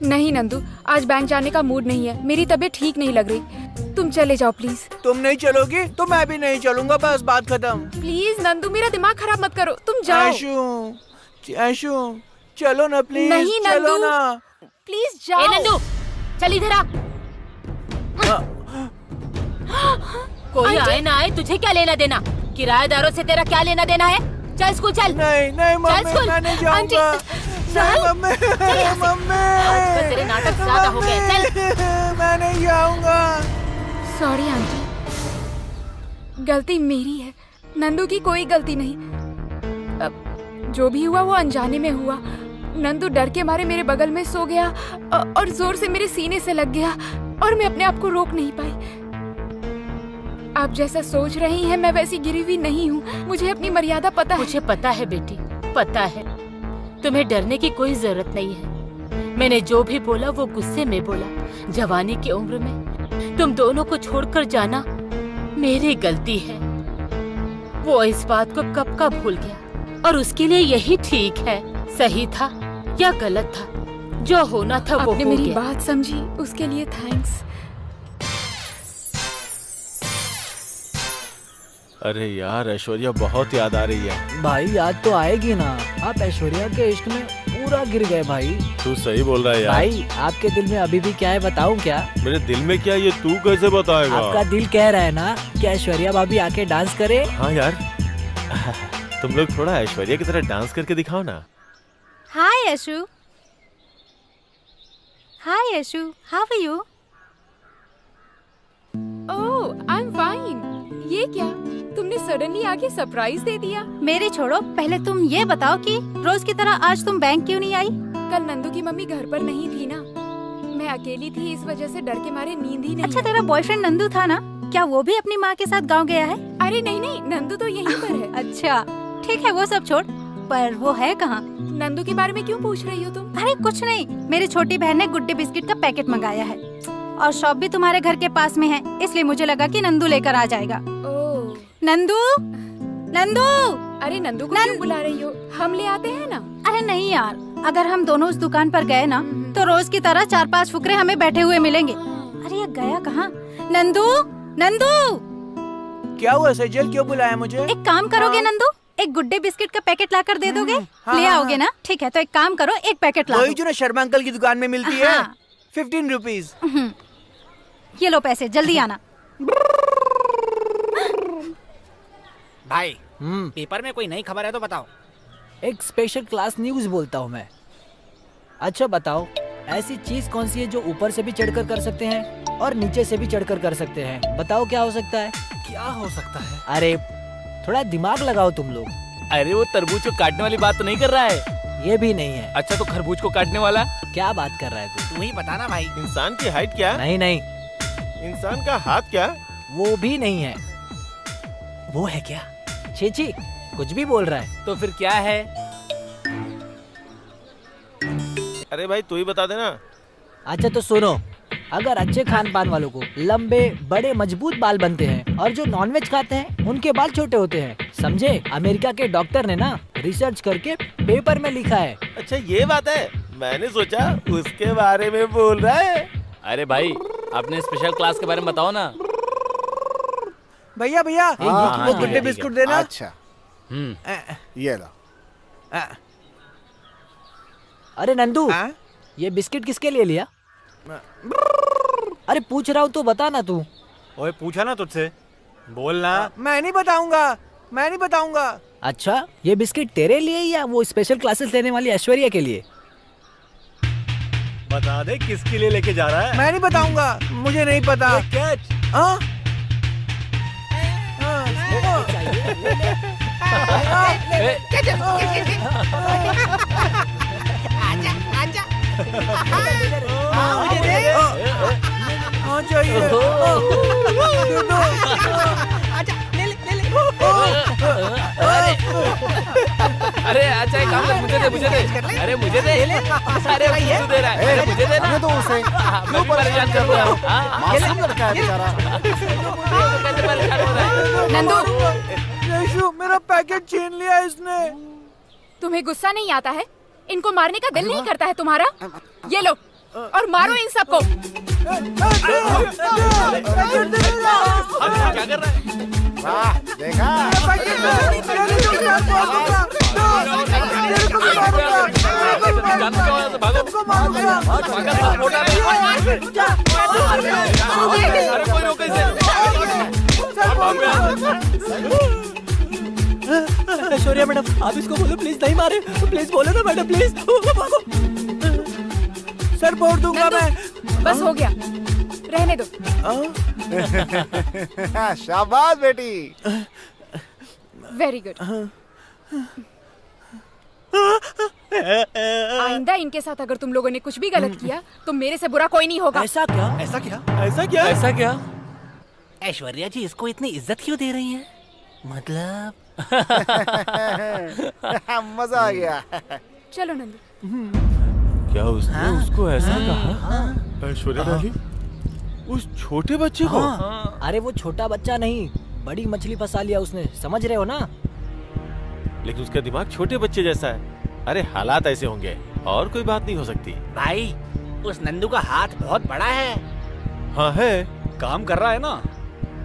नहीं नंदू, आज बैंक जाने का मूड नहीं है, मेरी तबीयत ठीक नहीं लग रही। तुम चले जाओ प्लीज। तुम नहीं चलोगी तो मैं भी नहीं चलूंगा, बस बात खत्म। प्लीज नंदू, मेरा दिमाग खराब मत करो, तुम जाओ। ऐशु, ऐशु, चलो ना प्लीज। नहीं चलो नंदू, ना। प्लीज जाओ। ए नंदू, चल इधर आ। कोई आए ना आए, तुझे क्या लेना देना? किराएदारों से तेरा क्या लेना देना है? चल स्कूल चल। नहीं नहीं मम्मी, मैं नहीं जाऊंगा। नहीं मम्मी, मम्मी, आजकल तेरे नाटक ज्यादा हो गए। चल। मैं नहीं जाऊंगा। सॉरी आंटी, गलती मेरी है, नंदू की कोई गलती नहीं। अब जो भी हुआ वो अनजाने में हुआ। नंदू डर के मारे मेरे बगल में सो गया और जोर से मेरे सीने से लग गया और मैं अपने आप को रोक नहीं पाई। आप जैसा सोच रही हैं मैं वैसी गिरी हुई नहीं हूँ, मुझे अपनी मर्यादा पता है। मुझे पता है बेटी, पता है। तुम्हें डरने की कोई जरूरत नहीं है। मैंने जो भी बोला वो गुस्से में बोला। जवानी की उम्र में तुम दोनों को छोड़कर जाना मेरी गलती है। वो इस बात को कब का भूल गया और उसके लिए यही ठीक है। सही था या गलत था, जो होना था वो हो गया। आपने मेरी बात समझी, उसके लिए थैंक्स। अरे यार, ऐश्वर्या बहुत याद आ रही है। भाई याद तो आएगी ना, आप ऐश्वर्या के इश्क में पूरा गिर गए भाई। तू सही बोल रहा है यार। भाई आपके दिल में अभी भी क्या है बताऊं क्या? मेरे दिल में क्या, ये तू कैसे बताएगा? आपका दिल कह रहा है ना कि ऐश्वर्या भाभी आके डांस करे। हाँ यार, तुम लोग थोड़ा ऐश्वर्या की तरह डांस करके दिखाओ ना। Hi Yashu. Hi Yashu, how are you? Oh, I am fine. ये क्या, तुमने सडनली आके सरप्राइज दे दिया। मेरे छोड़ो, पहले तुम ये बताओ कि रोज की तरह आज तुम बैंक क्यों नहीं आई? कल नंदू की मम्मी घर पर नहीं थी ना, मैं अकेली थी, इस वजह से डर के मारे नींद ही नहीं। अच्छा, तेरा बॉयफ्रेंड नंदू था ना, क्या वो भी अपनी माँ के साथ गाँव गया है? अरे नहीं नहीं, नंदू तो यहीं पर है। अच्छा ठीक है, वो सब छोड़, पर वो है कहाँ? नंदू के बारे में क्यों पूछ रही हो तुम? अरे कुछ नहीं, मेरी छोटी बहन ने गुड्डे बिस्किट का पैकेट मंगाया है और शॉप भी तुम्हारे घर के पास में है, इसलिए मुझे लगा कि नंदू लेकर आ जाएगा। ओह, नंदू, नंदू। अरे नंदू को क्यों बुला रही हो? हम ले आते हैं ना। अरे नहीं यार, अगर हम दोनों उस दुकान पर गए ना तो रोज की तरह 4-5 फुकरे हमें बैठे हुए मिलेंगे। अरे ये गया कहाँ? नंदू, नंदू। क्या हुआ सजल, क्यों बुलाया मुझे? एक काम करोगे नंदू, एक गुड्डे बिस्किट का पैकेट लाकर दे दोगे? ले आओगे ना? ठीक है, तो एक काम करो, एक पैकेट ला दो। वही जो ना शर्मा अंकल की दुकान में मिलती है। 15 रुपीज। ये लो पैसे, जल्दी आना। भाई पेपर में कोई नई खबर है तो बताओ। एक स्पेशल क्लास न्यूज बोलता हूँ मैं। अच्छा बताओ, ऐसी चीज कौन सी है जो ऊपर से भी चढ़कर कर सकते हैं और नीचे से भी चढ़कर कर सकते हैं? बताओ क्या हो सकता है? क्या हो सकता है? अरे थोड़ा दिमाग लगाओ तुम लोग। अरे वो तरबूज को काटने वाली बात तो नहीं कर रहा है? ये भी नहीं है। अच्छा तो खरबूज को काटने वाला? क्या बात कर रहा है तू? तू ही बताना भाई। इंसान की हाइट क्या? नहीं नहीं। इंसान का हाथ क्या? वो भी नहीं है। वो है क्या? छी कुछ भी बोल रहा है। तो फिर क्या है? अरे भाई तू ही बता देना। अच्छा तो सुनो, अगर अच्छे खान पान वालों को लंबे बड़े मजबूत बाल बनते हैं और जो नॉनवेज खाते हैं उनके बाल छोटे होते हैं, समझे? अमेरिका के डॉक्टर ने ना रिसर्च करके पेपर में लिखा है। अच्छा ये बात है, मैंने सोचा उसके बारे में बोल रहा है। अरे भाई अपने स्पेशल क्लास के बारे में बताओ ना। भैया भैया वो गुड्डे बिस्कुट देना। अच्छा ये लो। अरे नंदू, ये बिस्किट किसके लिए लिया? अरे पूछ रहा हूँ तो बता ना तू। ओए पूछा ना तुझसे, बोलना। मैं नहीं बताऊंगा। अच्छा ये बिस्किट तेरे लिए या वो स्पेशल क्लासेस लेने वाली ऐश्वर्या के लिए? बता दे किसके लिए लेके जा रहा है। मैं नहीं बताऊंगा, मुझे नहीं पता। अरे अच्छा एक काम कर, मुझे दे। अरे मुझे दे। अरे तू दे रहा है। अरे मुझे दे ना। तो उसे मैं भी परेशान कर रहा हूँ। मासूम लड़का है बेचारा। कैसे परेशान हो रहा है? नंदू, यशु मेरा पैकेट छीन लिया इसने। तुम्हें गुस्सा नहीं आता है? इनको मारने का दिल नहीं करता है तुम्हारा? ये लो और मारो इन सबको। क्या कर रहा है? वाह देखा। कोई रोके इसे। ऐश्वर्या मैडम, आप इसको बोलो प्लीज नहीं मारे। प्लीज बोलो ना मैडम, प्लीज। सर बोल दूंगा मैं। बस हो गया, रहने दो। शाबाश बेटी। Very good. आइंदा इनके साथ अगर तुम लोगों ने कुछ भी गलत किया तो मेरे से बुरा कोई नहीं होगा। ऐसा क्या? ऐसा क्या? ऐश्वर्या जी इसको इतनी इज्जत क्यों दे रही हैं? मतलब मजा आ गया। चलो नंदू। क्या उसने उसको ऐसा कहा? ऐश्वर्या डार्लिंग, उस छोटे बच्चे को? अरे वो छोटा बच्चा नहीं, बड़ी मछली फंसा लिया उसने, समझ रहे हो ना? लेकिन उसका दिमाग छोटे बच्चे जैसा है। अरे हालात ऐसे होंगे और कोई बात नहीं हो सकती। भाई उस नंदू का हाथ बहुत बड़ा है। हाँ है। काम कर रहा है ना?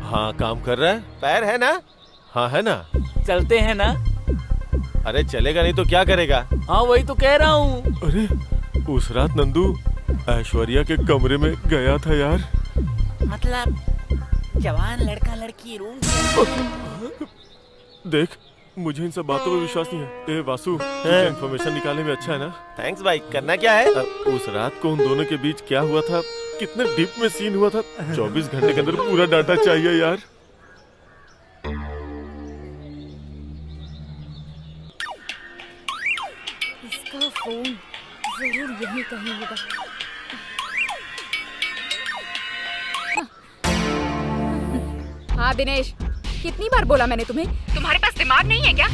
हाँ काम कर रहा है। पैर है ना? हाँ है ना? चलते हैं ना? अरे चलेगा नहीं तो क्या करेगा? हाँ वही तो कह रहा हूँ। अरे उस रात नंदू ऐश्वर्या के कमरे में गया था यार। मतलब जवान लड़का लड़की रूम। देख मुझे इन सब बातों में विश्वास नहीं है। ए वासु, इन्फॉर्मेशन निकालने में अच्छा है ना? थैंक्स भाई। करना क्या है? उस रात को उन दोनों के बीच क्या हुआ था, कितने डीप में सीन हुआ था, 24 घंटे के अंदर पूरा डाटा चाहिए यार। इसका फोन जरूर यहीं कहीं होगा। हाँ दिनेश, कितनी बार बोला मैंने तुम्हें, तुम्हारे पास दिमाग नहीं है क्या?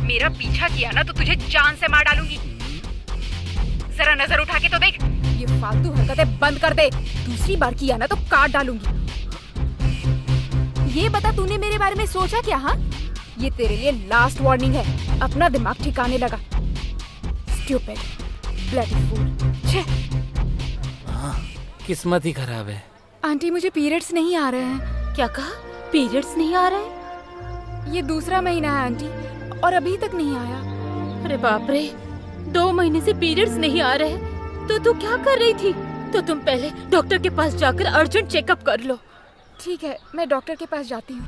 मेरा पीछा किया ना तो तुझे जान से मार डालूंगी। जरा नजर उठा के तो देख, ये फालतू हरकतें बंद कर दे। दूसरी बार किया ना तो काट डालूंगी। ये बता तूने मेरे बारे में सोचा क्या? हाँ, ये तेरे लिए लास्ट वार्निंग है। अपना दिमाग ठिकाने लगा। Stupid, bloody fool. छे। किस्मत ही खराब है। आंटी मुझे पीरियड्स नहीं आ रहे हैं। क्या कहा? पीरियड्स नहीं आ रहे? ये दूसरा महीना है आंटी और अभी तक नहीं आया। अरे बाप रे, 2 महीने से पीरियड्स नहीं आ रहे? तो तू क्या कर रही थी? तो तुम पहले डॉक्टर के पास जाकर अर्जेंट चेकअप कर लो। ठीक है, मैं डॉक्टर के पास जाती हूँ।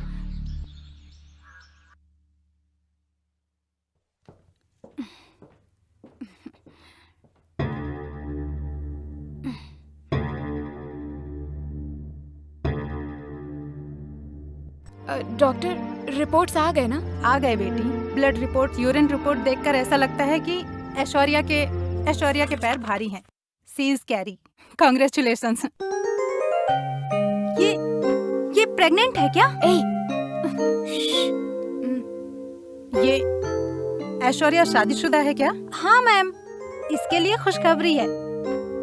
डॉक्टर रिपोर्ट्स आ गए ना? आ गए बेटी। ब्लड रिपोर्ट, यूरिन रिपोर्ट देखकर ऐसा लगता है कि ऐश्वर्या के पैर भारी हैं। सी इज कैरी। कांग्रेचुलेशंस। ये प्रेग्नेंट है क्या? ये ऐश्वर्या शादीशुदा है क्या? हाँ मैम, इसके लिए खुशखबरी है।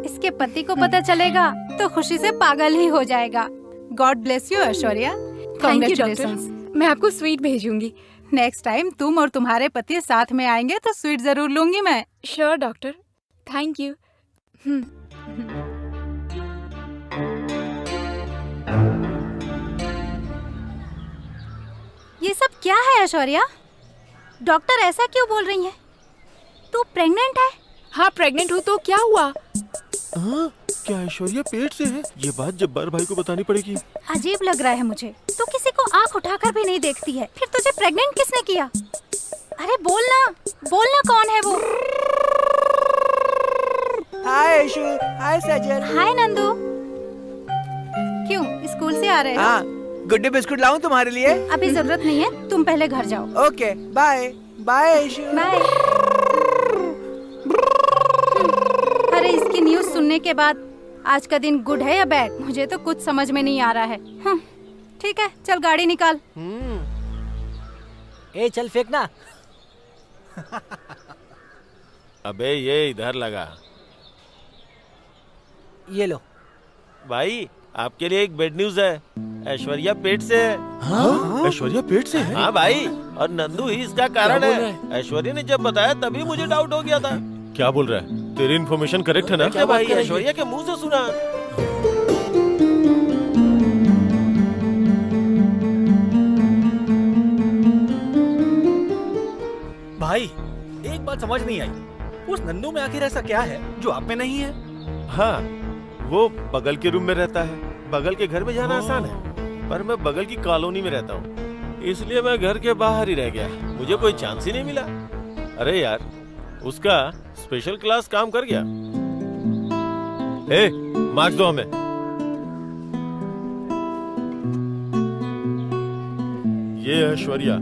इसके पति को पता चलेगा तो खुशी से पागल ही हो जाएगा। God bless you Aishwarya. Thank you doctor. मैं आपको स्वीट भेजूंगी। नेक्स्ट टाइम तुम और तुम्हारे पति साथ में आएंगे तो स्वीट जरूर लूंगी मैं। Sure doctor, thank you. ये सब क्या है ऐश्वर्या? डॉक्टर ऐसा क्यों बोल रही है? तू प्रेग्नेंट है? हाँ प्रेग्नेंट हूँ। तो क्या हुआ? हाँ, क्या ऐश्वर्या पेट से है? ये बात जब्बार भाई को बतानी पड़ेगी। अजीब लग रहा है मुझे। तू किसी को आंख उठाकर भी नहीं देखती है, फिर तुझे प्रेग्नेंट किसने किया? अरे बोलना कौन है वो? हाय ऐशु, हाय सजल। हाय नंदू। क्यों स्कूल से आ रहे हो? हाँ, गुड्डे बिस्कुट लाऊं तुम्हारे लिए? अभी जरूरत नहीं है, तुम पहले घर जाओ। Okay, bye bye ऐशु। बाय। अरे इसकी न्यूज़ सुनने के बाद आज का दिन गुड है या बैड, मुझे तो कुछ समझ में नहीं आ रहा है। ठीक है, चल गाड़ी निकाल। ए चल फेंकना। अबे ये इधर लगा। ये लो भाई, आपके लिए एक बेड न्यूज है। ऐश्वर्या पेट से है। हाँ? ऐश्वर्या पेट से है? हाँ भाई, और नंदू ही इसका कारण है। ऐश्वर्या ने जब बताया तभी मुझे डाउट हो गया था। क्या बोल रहा है? तेरी इन्फॉर्मेशन करेक्ट है ना? क्या भाई, ऐश्वर्या के मुंह से सुना। भाई एक बात समझ नहीं आई, उस नंदू में आखिर ऐसा क्या है जो आप में नहीं है? हाँ, वो बगल के रूम में रहता है। बगल के घर में जाना आसान है, पर मैं बगल की कॉलोनी में रहता हूँ, इसलिए मैं घर के बाहर ही रह गया। मुझे कोई चांस ही नहीं मिला। अरे यार, उसका स्पेशल क्लास काम कर गया। मार्क्स दो हमें। ये ऐश्वर्या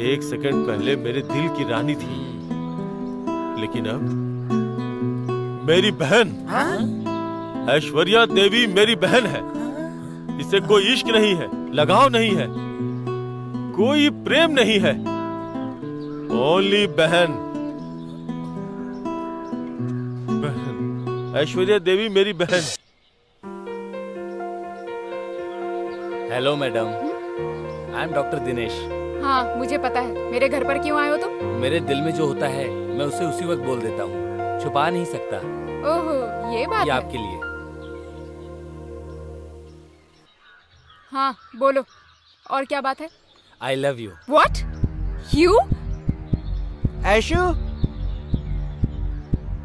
एक सेकंड पहले मेरे दिल की रानी थी, लेकिन अब मेरी बहन। ऐश्वर्या देवी मेरी बहन है। इसे कोई इश्क नहीं है, लगाव नहीं है, कोई प्रेम नहीं है, ओनली बहन। ऐश्वर्या देवी मेरी बहन। Hello madam, I am doctor Dinesh. हाँ मुझे पता है। मेरे घर पर क्यों आए हो तुम? मेरे दिल में जो होता है मैं उसे उसी वक्त बोल देता हूँ, छुपा नहीं सकता। ओहो, ये बात ये है। आपके लिए। हाँ बोलो, और क्या बात है? I love you. What? You? ऐशु,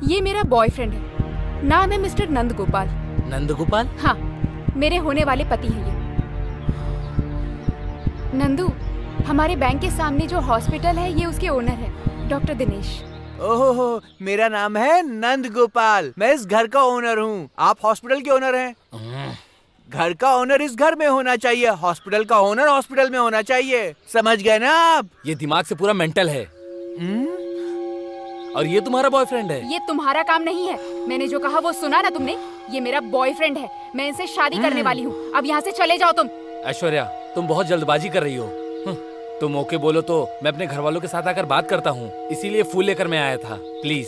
ये मेरा बॉयफ्रेंड है। नाम है मिस्टर नंद गोपाल। नंद गोपाल? हाँ, मेरे होने वाले पति हैं ये। नंदू, हमारे बैंक के सामने जो हॉस्पिटल है, ये उसके ओनर है, डॉक्टर दिनेश। ओहो, मेरा नाम है नंद गोपाल। मैं इस घर का ओनर हूँ। आप हॉस्पिटल के ओनर हैं। घर का ओनर इस घर में होना चाहिए, हॉस्पिटल का ओनर हॉस्पिटल में होना चाहिए। समझ गए ना आप? ये दिमाग से पूरा मेंटल है। और ये तुम्हारा बॉयफ्रेंड है? ये तुम्हारा काम नहीं है। मैंने जो कहा वो सुना ना तुमने? ये मेरा बॉयफ्रेंड है। मैं इनसे शादी करने वाली हूँ। अब यहाँ से चले जाओ तुम। ऐश्वर्या, तुम बहुत जल्दबाजी कर रही हो। तुम ओके बोलो तो मैं अपने घर वालों के साथ आकर बात करता हूँ, इसीलिए फूल लेकर मैं आया था। प्लीज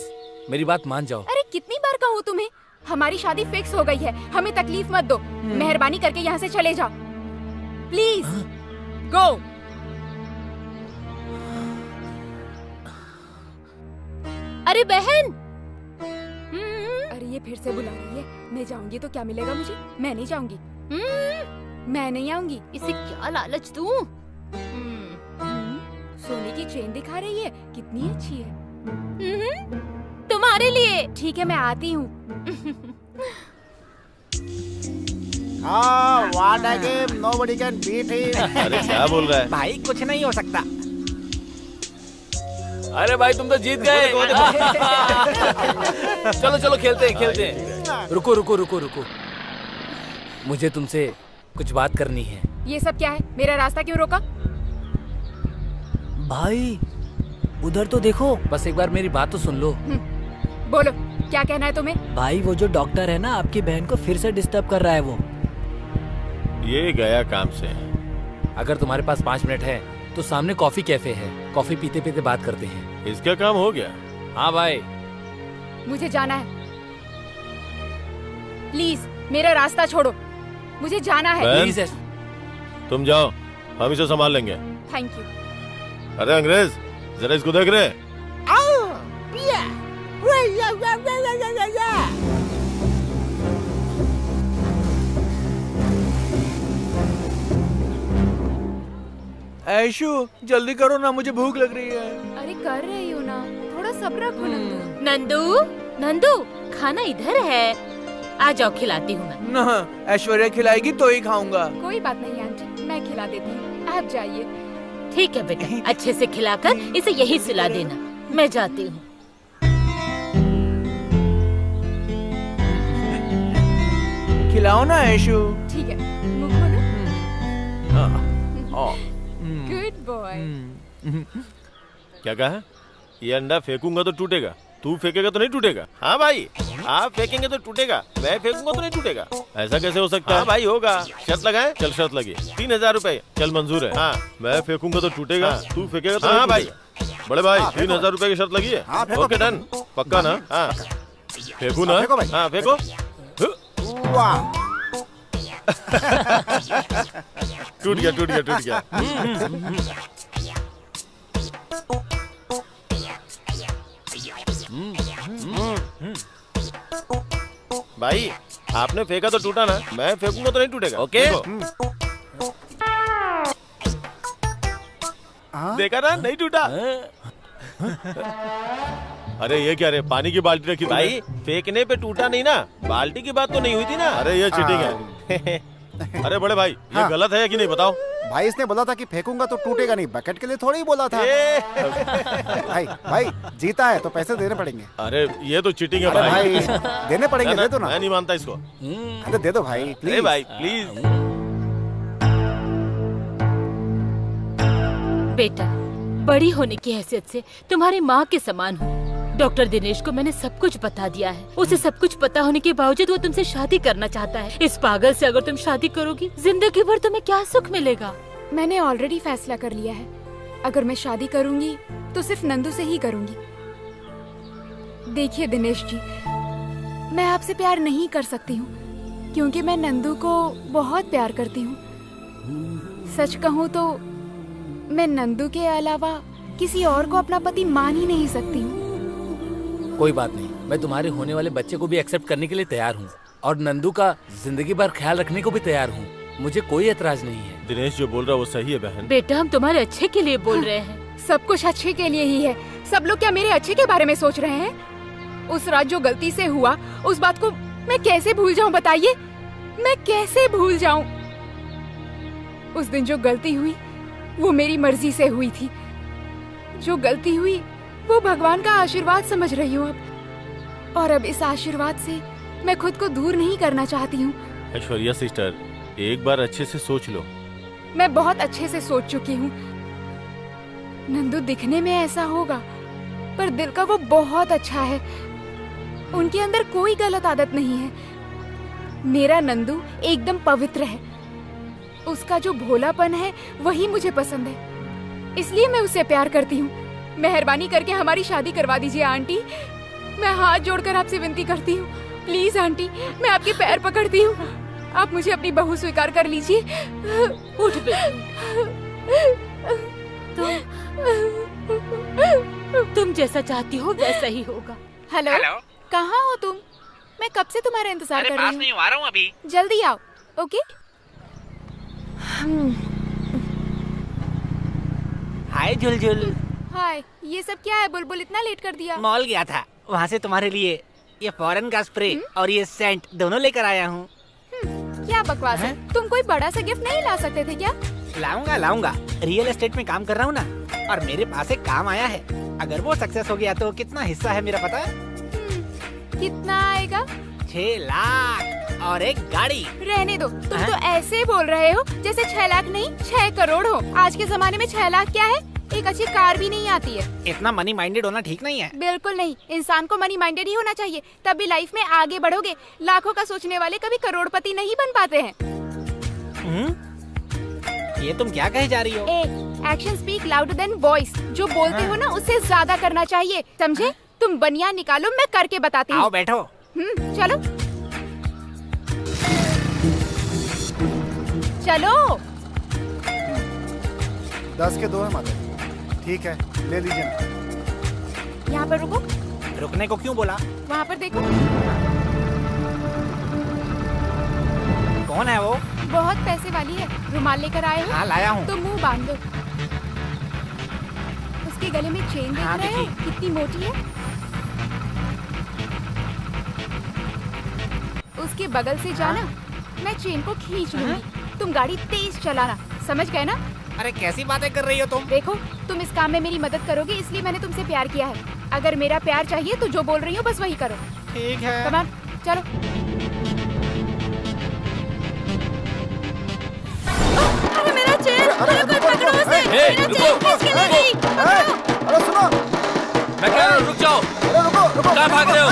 मेरी बात मान जाओ। अरे कितनी बार कहूँ तुम्हें? हमारी शादी फिक्स हो गई है, हमें तकलीफ मत दो। मेहरबानी करके यहाँ से चले जाओ प्लीज। गो। अरे बहन, अरे ये फिर से बुला रही है। मैं जाऊंगी तो क्या मिलेगा मुझे? मैं नहीं जाऊंगी। मैं नहीं आऊंगी। इसे क्या लालच दूं? सोने की चेन दिखा रही है, कितनी अच्छी है। तुम्हारे लिए। ठीक है, मैं आती हूँ। What a game, nobody can beat him. अरे क्या बोल रहा है भाई? कुछ नहीं हो सकता। अरे भाई तुम तो जीत गए। चलो चलो खेलते हैं। रुको। मुझे तुमसे कुछ बात करनी है। ये सब क्या है? मेरा रास्ता क्यों रोका? भाई उधर तो देखो। बस एक बार मेरी बात तो सुन लो। बोलो, क्या कहना है तुम्हें? भाई वो जो डॉक्टर है ना, आपकी बहन को फिर से डिस्टर्ब कर रहा है वो। ये गया काम से। अगर तुम्हारे पास 5 मिनट है तो सामने कॉफी कैफे है, कॉफी पीते पीते बात करते हैं। इसका काम हो गया। हाँ भाई, मुझे जाना है। प्लीज मेरा रास्ता छोड़ो, मुझे जाना है। बहन, तुम जाओ, हम इसे संभाल लेंगे। Thank you. अरे अंग्रेज, जरा इसको देख रहे। ऐशु जल्दी करो ना, मुझे भूख लग रही है। अरे कर रही हूँ ना, थोड़ा सब्र रखो नंदू। नंदू, नंदू, खाना इधर है, आ जाओ खिलाती हूँ मैं। ना, ऐश्वर्या खिलाएगी तो ही खाऊंगा। कोई बात नहीं आंटी, मैं खिला देती हूँ, आप जाइए। ठीक है बेटा, अच्छे से खिलाकर इसे यही सुला देना। मैं जाती हूँ। खिलाओ ना ऐशु। ठीक है, मुंह खोलो। Good boy. क्या कहा? ये अंडा फेंकूंगा तो टूटेगा, तू फेंकेगा तो नहीं टूटेगा। हाँ भाई, आप फेंकेंगे तो टूटेगा, मैं फेंकूंगा तो नहीं टूटेगा। ऐसा कैसे हो सकता है? हाँ भाई होगा। शर्त लगाए? चल शर्त लगी। 3000 रुपए, चल मंजूर है। हाँ, मैं फेंकूंगा तो टूटेगा, तू फेंकेगा तो नहीं भाई। बड़े भाई, 3000 रुपए की शर्त लगी है। ओके डन, पक्का ना? हाँ फेंकू ना? हाँ फेंको। टूट गया, टूट गया, टूट गया। भाई आपने फेंका तो टूटा ना, मैं फेंकूंगा तो नहीं टूटेगा। ओके देखा ना, नहीं टूटा। अरे ये क्या रे, पानी की बाल्टी रखी भाई, फेंकने पे टूटा नहीं ना, बाल्टी की बात तो नहीं हुई थी ना। अरे ये चीटिंग है। अरे बड़े भाई, ये गलत है कि नहीं बताओ? भाई इसने बोला था कि फेंकूंगा तो टूटेगा नहीं, बकेट के लिए थोड़ी ही बोला था। भाई भाई जीता है तो पैसे देने पड़ेंगे। अरे ये तो चीटिंग है भाई, देने पड़ेंगे, दे दो ना। मैं नहीं मानता इसको। अरे दे दो भाई प्लीज। अरे भाई प्लीज। बेटा, बड़ी होने की हैसियत से तुम्हारी माँ के समान हूँ। डॉक्टर दिनेश को मैंने सब कुछ बता दिया है। उसे सब कुछ पता होने के बावजूद वो तुमसे शादी करना चाहता है। इस पागल से अगर तुम शादी करोगी, जिंदगी भर तुम्हें क्या सुख मिलेगा? मैंने ऑलरेडी फैसला कर लिया है। अगर मैं शादी करूंगी तो सिर्फ नंदू से ही करूंगी। देखिए दिनेश जी, मैं आपसे प्यार नहीं कर सकती हूँ क्योंकि मैं नंदू को बहुत प्यार करती हूँ। सच कहूँ तो मैं नंदू के अलावा किसी और को अपना पति मान ही नहीं सकती हूँ। कोई बात नहीं, मैं तुम्हारे होने वाले बच्चे को भी एक्सेप्ट करने के लिए तैयार हूँ और नंदू का जिंदगी भर ख्याल रखने को भी तैयार हूँ। मुझे कोई एतराज नहीं है। दिनेश जो बोल रहा है वो सही है बहन। बेटा, हम तुम्हारे अच्छे के लिए बोल रहे हैं। सब कुछ अच्छे के लिए ही है। सब लोग क्या मेरे अच्छे के बारे में सोच रहे हैं? उस रात जो गलती से हुआ, उस बात को मैं कैसे भूल जाऊं बताइए? मैं कैसे भूल जाऊं? उस दिन जो गलती हुई वो मेरी मर्जी से हुई थी। जो गलती हुई वो भगवान का आशीर्वाद समझ रही हूँ अब। और अब इस आशीर्वाद से मैं खुद को दूर नहीं करना चाहती हूँ। ऐश्वर्या सिस्टर, एक बार अच्छे से सोच लो। मैं बहुत अच्छे से सोच चुकी हूँ। नंदू दिखने में ऐसा होगा पर दिल का वो बहुत अच्छा है। उनके अंदर कोई गलत आदत नहीं है। मेरा नंदू एकदम पवित्र है। उसका जो भोलापन है वही मुझे पसंद है, इसलिए मैं उससे प्यार करती हूँ। मेहरबानी करके हमारी शादी करवा दीजिए आंटी। मैं हाथ जोड़कर आपसे विनती करती हूँ, प्लीज आंटी, मैं आपके पैर पकड़ती हूँ। आप मुझे अपनी बहू स्वीकार कर लीजिए। उठ तुम जैसा चाहती हो वैसा ही होगा। हेलो, कहाँ हो तुम? मैं कब से तुम्हारा इंतजार कर रही हूँ। आ रहा हूँ अभी। जल्दी आओ। ओके। हाय झुलझुल। हाय, ये सब क्या है? बुलबुल इतना लेट कर दिया। मॉल गया था, वहाँ से तुम्हारे लिए ये फॉरेन का स्प्रे और ये सेंट दोनों लेकर आया हूँ। क्या बकवास है? तुम कोई बड़ा सा गिफ्ट नहीं ला सकते थे क्या? लाऊंगा। रियल एस्टेट में काम कर रहा हूँ ना, और मेरे पास एक काम आया है। अगर वो सक्सेस हो गया तो कितना हिस्सा है मेरा पता है? कितना आएगा? 6 लाख। और एक गाड़ी। रहने दो, तुम तो ऐसे बोल रहे हो जैसे 6 लाख नहीं 6 करोड़ हो। आज के जमाने में 6 लाख क्या है, एक अच्छी कार भी नहीं आती है। इतना मनी माइंडेड होना ठीक नहीं है। बिल्कुल नहीं, इंसान को मनी माइंडेड ही होना चाहिए, तब भी लाइफ में आगे बढ़ोगे। लाखों का सोचने वाले कभी करोड़पति नहीं बन पाते हैं। ये तुम क्या कहे जा रही हो? Action speak louder than voice. जो बोलते हो ना उससे ज्यादा करना चाहिए, समझे? तुम बनियान निकालो, मैं करके बताती हूँ। आओ बैठो। चलो चलो। 10 के 2 है माता। ठीक है, ले लीजिए। यहाँ पर रुको। रुकने को क्यों बोला? वहाँ पर देखो। कौन है वो? बहुत पैसे वाली है। रुमाल लेकर आए हो? हाँ, लाया हूँ। तो मुंह बांध दो। उसके गले में चेन देख रहे हो कितनी मोटी है? उसके बगल से जाना, मैं चेन को खींच लूंगी। तुम गाड़ी तेज चलाना, समझ गए ना? अरे कैसी बातें कर रही हो तुम? देखो, तुम इस काम में मेरी मदद करोगे, इसलिए मैंने तुमसे प्यार किया है। अगर मेरा प्यार चाहिए तो जो बोल रही हो बस वही करो। ठीक है। कम ऑन, चलो। अरे मेरा चेन, कोई पकड़ो उसे। मेरा चेन खींच के ले गई। अरे सुनो, मैं कह रहा हूँ रुक जाओ। रुको। कहाँ भाग रहे हो?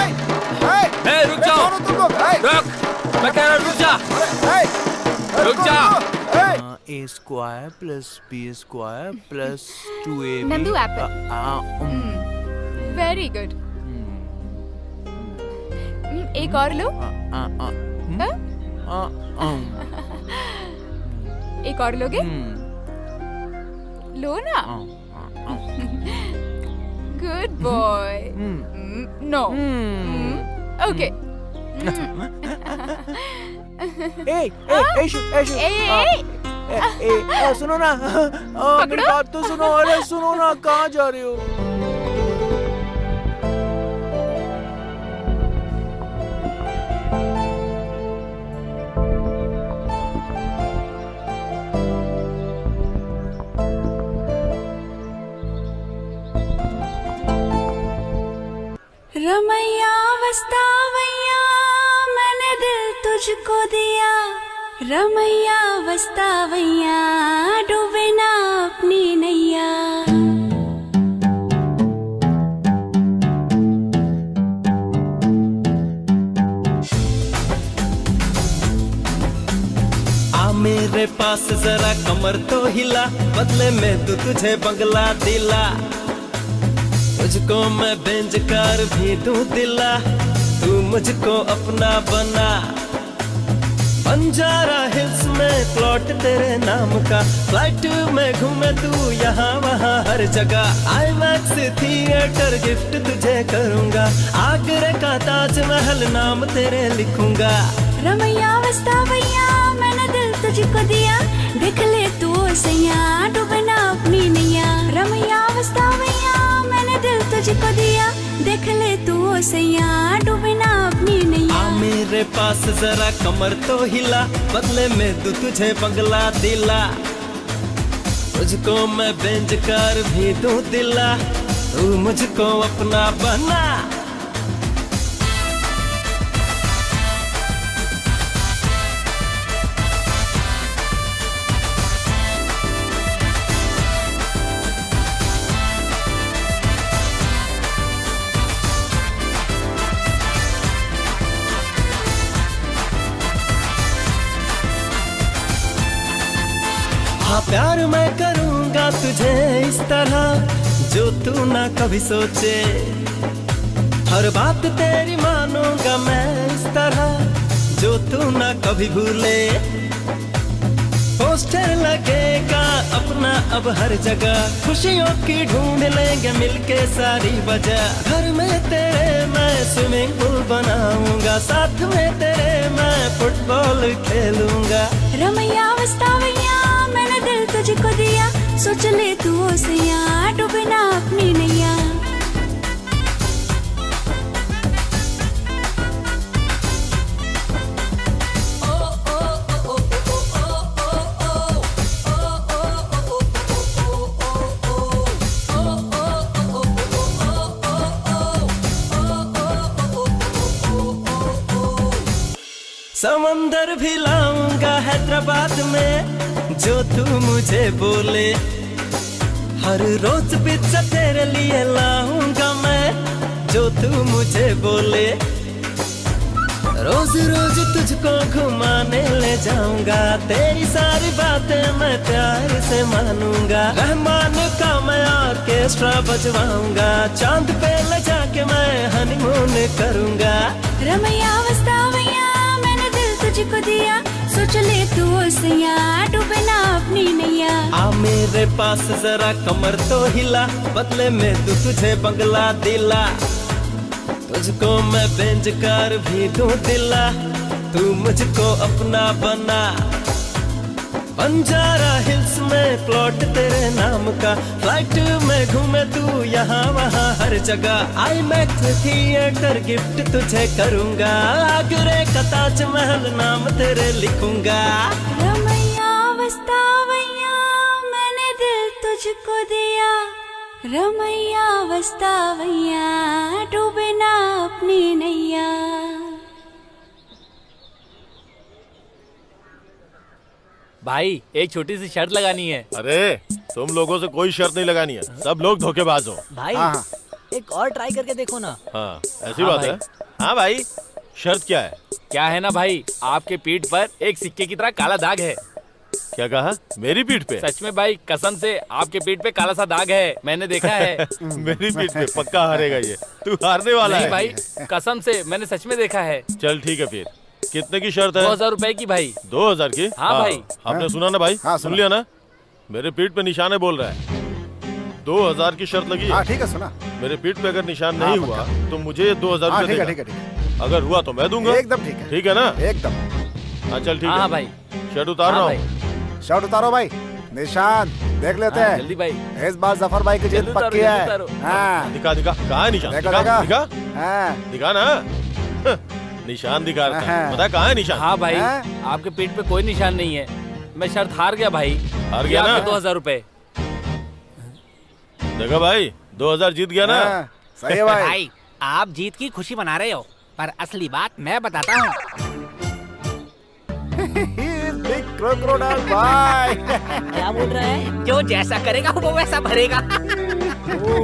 रुक जाओ। रुक, मैं कह रहा हूँ रुक जा। रुक जा। A square plus B square plus 2AB। Nandu Apple. Very good. एक और लो। एक और लोगे? लो ना। Good boy. नो। ओके। सुनो ना, मेरी बात तो सुनो। अरे सुनो ना, कहाँ जा रही हो? रमैया वस्तावैया मैंने दिल तुझको दिया। रमैया वस्तावैया डूबे ना अपनी नैया। आ मेरे पास जरा कमर तो हिला, बदले में तू तुझे बंगला दिला। तुझको मैं बेंजकार भी दूं दिला, तू मुझको अपना बना। बंजारा हिल्स में प्लॉट तेरे नाम का, फ्लाइट में घूमे तू यहाँ वहाँ हर जगह। आईमैक्स थिएटर गिफ्ट तुझे करूँगा, आगरे का ताजमहल नाम तेरे लिखूंगा। रमैया वस्तावैया मैंने दिल तुझको दिया, देख ले तू सैया डूबे ना अपनी नैया। रमैया वस्तावैया मैंने दिल तुझको दिया, देख ले तू सैया डूबे ना अपनी नैया। आ मेरे पास जरा कमर तो हिला, बदले में तू तुझे बंगला दिला। तुझको मैं बेंजकार भी दूं दिला, तू मुझको अपना बना। हाँ प्यार मैं करूँगा तुझे इस तरह जो तू ना कभी सोचे। हर बात तेरी मानूंगा मैं इस तरह जो तू ना कभी भूले। पोस्टर लगेगा अपना अब हर जगह, खुशियों की ढूंढ लेंगे मिलके सारी वजह। घर में तेरे मैं स्विमिंग पूल बनाऊंगा, साथ में तेरे मैं फुटबॉल खेलूंगा। रमैया वस्तावैया मैंने दिल तुझको दिया, सोच ले तू सैया डूबे ना अपनी नैया। समंदर भी लाऊंगा हैदराबाद में जो तू मुझे बोले, हर रोज पिज्जा तेरे लिए लाऊंगा मैं जो तू मुझे बोले, रोज रोज तुझको घुमाने ले जाऊंगा, तेरी सारी बातें मैं प्यार से मानूंगा, रहमान का मैं ऑर्केस्ट्रा बजवाऊंगा, चांद पे ले जाके मैं हनीमून करूंगा। रमैया वस्तावैया मैंने दिल तुझको दिया, सोच ले तू सैया डूबे ना अपनी नैया। आ मेरे पास जरा कमर तो हिला, बदले में तू तुझे बंगला दिला, तुझको मैं बेंच कार भी दूं दिला, तू मुझको अपना बना, बंजारा हिल्स में प्लॉट तेरे नाम का, फ्लाइट में घूमे तू यहाँ वहाँ हर जगह, आईमैक्स थिएटर गिफ्ट तुझे करूँगा, आगरे का ताजमहल नाम तेरे लिखूंगा। रमैया वस्तावैया मैंने दिल तुझको दिया, रमैया वस्तावैया डूबे ना अपनी नैया। भाई एक छोटी सी शर्त लगानी है। अरे तुम लोगों से कोई शर्त नहीं लगानी है, सब लोग धोखेबाज हो। भाई एक और ट्राई करके देखो ना। हाँ ऐसी बात है। हाँ भाई शर्त क्या है? क्या है ना भाई, आपके पीठ पर एक सिक्के की तरह काला दाग है। क्या कहा? मेरी पीठ पे? सच में भाई, कसम से आपके पीठ पे काला सा दाग है, मैंने देखा है। मेरी पीठ पे पक्का हारेगा ये, तू हारने वाला है। नहीं भाई कसम से मैंने सच में देखा है। चल ठीक है फिर, कितने की शर्त है? 2000 रुपए की भाई। 2000 की? हाँ भाई। आपने सुना ना भाई? सुन लिया ना? मेरे पीठ पे निशान है बोल रहा है। 2000 की शर्त लगी है। ठीक है सुना। मेरे पीठ पे अगर निशान नहीं हुआ तो मुझे 2000 रुपए देगा। ठीक है। अगर हुआ तो मैं दूंगा। एकदम ठीक है। ठीक है ना? एकदम। हाँ चल ठीक है। हाँ भाई शर्ट उतार रहा हूँ। शर्ट उतारो भाई, निशान देख लेते हैं। जल्दी भाई। इस बार जफर भाई की जीत पक्की है। हाँ दिखा दिखा, कहाँ है निशान? देखो, दिखा देखो। दिखा हाँ दिखा ना। निशान दिखा रहा है, बता कहाँ है निशान? हाँ भाई आपके पीठ पे कोई निशान नहीं है, मैं शर्त हार गया भाई। हार गया ना? 2000 रुपए। देखा भाई 2000 जीत गया ना? सही है भाई। भाई आप जीत की खुशी मना रहे हो, पर असली बात मैं बताता हूँ। बिग क्रोकोडाइल भाई। क्या बोल रहा है? जो जैसा करेगा वो वैसा भरेगा।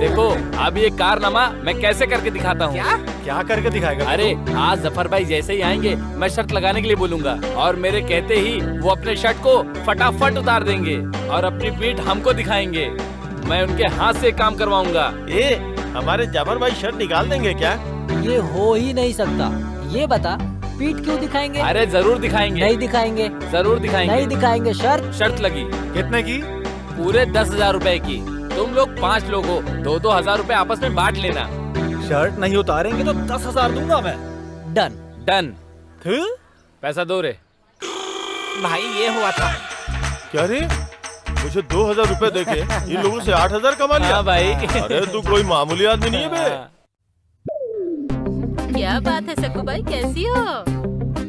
देखो अब ये कारनामा मैं कैसे करके दिखाता हूँ। क्या करके दिखाएगा? अरे आज जफर भाई जैसे ही आएंगे मैं शर्त लगाने के लिए बोलूंगा, और मेरे कहते ही वो अपने शर्ट को फटाफट उतार देंगे और अपनी पीठ हमको दिखाएंगे। मैं उनके हाथ से काम करवाऊंगा। हमारे जफर भाई शर्ट निकाल देंगे क्या? ये हो ही नहीं सकता। ये बता पीठ क्यों दिखाएंगे? अरे जरूर दिखाएंगे। नहीं दिखाएंगे। जरूर दिखाएंगे। नहीं दिखाएंगे। शर्त लगी। कितने की? पूरे 10,000 रुपए की। तुम लोग 5 लोग हो, 2-2 हजार रुपए आपस में बांट लेना। शर्ट नहीं उतारेंगे तो 10,000 दूंगा मैं। डन। पैसा दो रे। भाई ये हुआ था। क्या रे? मुझे 2000 रुपए देके इन लोगों से 8000 कमा लिया। हाँ भाई। अरे तू कोई मामूली आदमी नहीं है बे। क्या बात है सक्कू भाई, कैसी हो?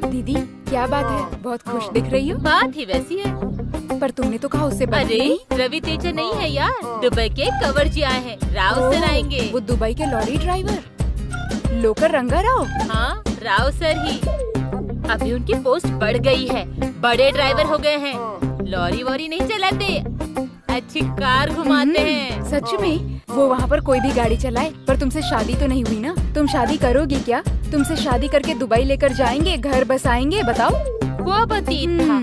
दीदी क्या बात है, बहुत खुश दिख रही हो। बात ही वैसी है। पर तुमने तो कहा उससे बात अरे नहीं। रवि तेजा नहीं है यार, दुबई के कवर जी आए हैं, राव सर आएंगे। वो दुबई के लॉरी ड्राइवर लोकर रंगा राव। हाँ राव सर ही। अभी उनकी पोस्ट बढ़ गई है, बड़े ड्राइवर हो गए हैं, लॉरी वॉरी नहीं चलाते, अच्छी कार घुमाते हैं। सच में? वो वहाँ पर कोई भी गाड़ी चलाए, पर तुमसे शादी तो नहीं हुई ना? तुम शादी करोगी क्या? तुमसे शादी करके दुबई लेकर जाएंगे, घर बसाएंगे, बताओ। वो बतीत था,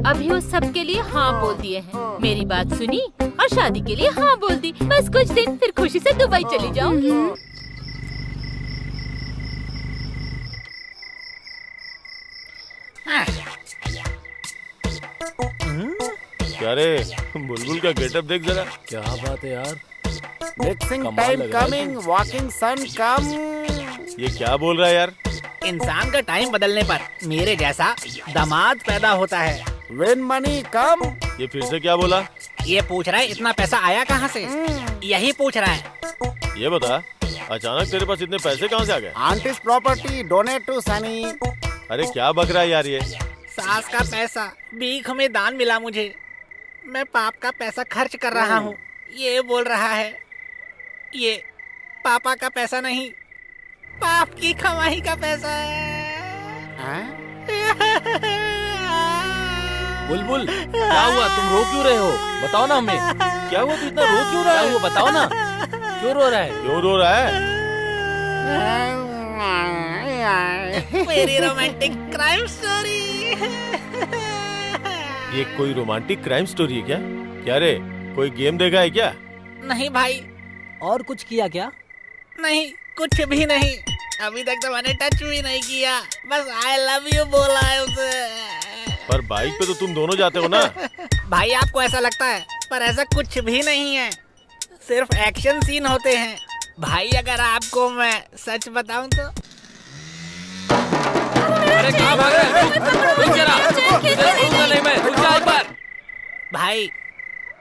अभी वो सबके लिए हाँ बोल दिए हैं। मेरी बात सुनी और शादी के लिए हाँ बोल दी, बस कुछ दिन फिर खुशी से दुबई चली जाऊंगी। क्या रे बुलबुल का गेटअप देख जरा। क्या बात है यार। मिक्सिंग टाइम कमिंग, वॉकिंग सन कम। ये क्या बोल रहा है यार? इंसान का टाइम बदलने पर मेरे जैसा दामाद पैदा होता है। When money come। ये फिर से क्या बोला? ये पूछ रहा है इतना पैसा आया कहाँ से? यही पूछ रहा है। ये बता अचानक तेरे पास इतने पैसे कहाँ से आ गए? Aunty's property donate to Sunny. अरे क्या बक रहा है यार ये? सास का पैसा भीख में दान मिला मुझे, मैं पाप का पैसा खर्च कर रहा हूँ। ये बोल रहा है ये पापा का पैसा नहीं, पाप की कमाई का पैसा है। बुलबुल, क्या हुआ? तुम रो क्यों रहे हो? बताओ ना हमें। क्या हुआ? तू इतना रो क्यों रहा है? क्या हुआ बताओ ना। क्यों रो रहा है? क्यों रो रहा है? मेरी रोमांटिक क्राइम स्टोरी। ये कोई रोमांटिक क्राइम स्टोरी है क्या? क्या रे, कोई गेम देखा है क्या? नहीं भाई। और कुछ किया क्या? नहीं, कुछ भी नहीं। अभी तक तो मैंने टच भी नहीं किया, बस आई लव यू बोला है उसे। पर बाइक पे तो तुम दोनों जाते हो ना? भाई आपको ऐसा लगता है, पर ऐसा कुछ भी नहीं है, सिर्फ एक्शन सीन होते हैं। भाई अगर आपको मैं सच बताऊं तो। अरे कहाँ भाग रहे हैं? रुक जरा, रुकूंगा नहीं मैं, रुक जा एक बार। भाई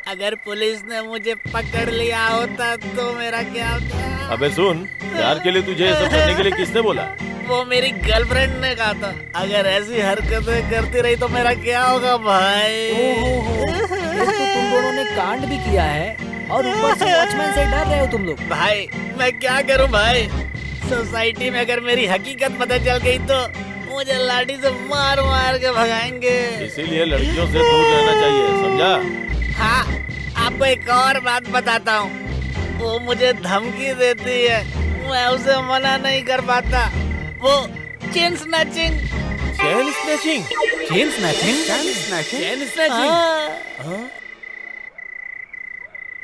अगर पुलिस ने मुझे पकड़ लिया होता तो मेरा क्या होता? अबे सुन, प्यार के लिए तुझे ये सब करने के लिए किसने बोला? वो मेरी गर्लफ्रेंड ने कहा था। अगर ऐसी हरकतें करती रही तो मेरा क्या होगा भाई? तो तुम दोनों ने कांड भी किया है और ऊपर से वॉचमैन से डर रहे हो तुम लोग। भाई मैं क्या करूं भाई? सोसाइटी में अगर मेरी हकीकत पता चल गई तो मुझे लाठी से मार मार के भगाएंगे। इसीलिए लड़कियों से दूर रहना चाहिए, समझा? हाँ, आपको एक और बात बताता हूँ। वो मुझे धमकी देती है, मैं उसे मना नहीं कर पाता। वो chain snatching. Chain snatching? Chain snatching? Chain snatching?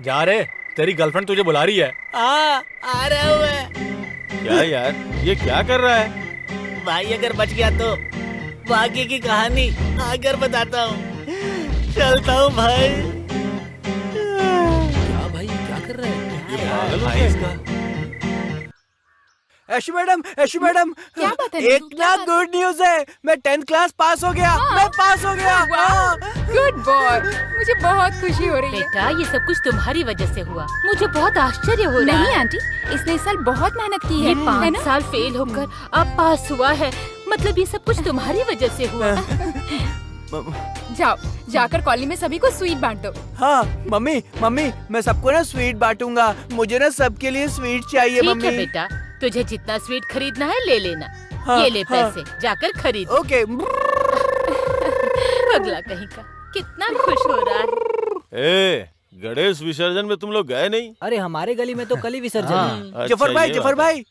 जा रे, तेरी गर्लफ्रेंड तुझे बुला रही है। आ रहे हुए। क्या यार, ये क्या कर रहा है? भाई अगर बच गया तो बाकी की कहानी आकर बताता हूँ। चलता हूँ भाई। क्या भाई, क्या कर रहा है? ये पागल है इसका। ऐशु मैडम, क्या बात है? एक ना गुड न्यूज है, मैं 10th क्लास पास हो गया। मैं पास हो गया। गुड बॉय, मुझे बहुत खुशी हो रही है। बेटा ये सब कुछ तुम्हारी वजह से हुआ, मुझे बहुत आश्चर्य हो रहा है। नहीं आंटी, इसने इस साल बहुत मेहनत की है। ये है 5 ना? साल फेल होकर अब पास हुआ है, मतलब ये सब कुछ तुम्हारी वजह से हुआ। जाओ, जाकर कॉलेज में सभी को स्वीट बांट दो। हाँ मम्मी, मैं सबको ना स्वीट बांटूंगा। मुझे ना सबके लिए स्वीट चाहिए ठीक मम्मी। है बेटा, तुझे जितना स्वीट खरीदना है ले लेना। हाँ, ये ले हाँ। पैसे, जाकर खरीद। ओके। अगला कहीं का, कितना खुश हो रहा है। ए, गणेश विसर्जन में तुम लोग गए नहीं? अरे हमारे गली में तो कल ही विसर्जन है। अच्छा, जफर भाई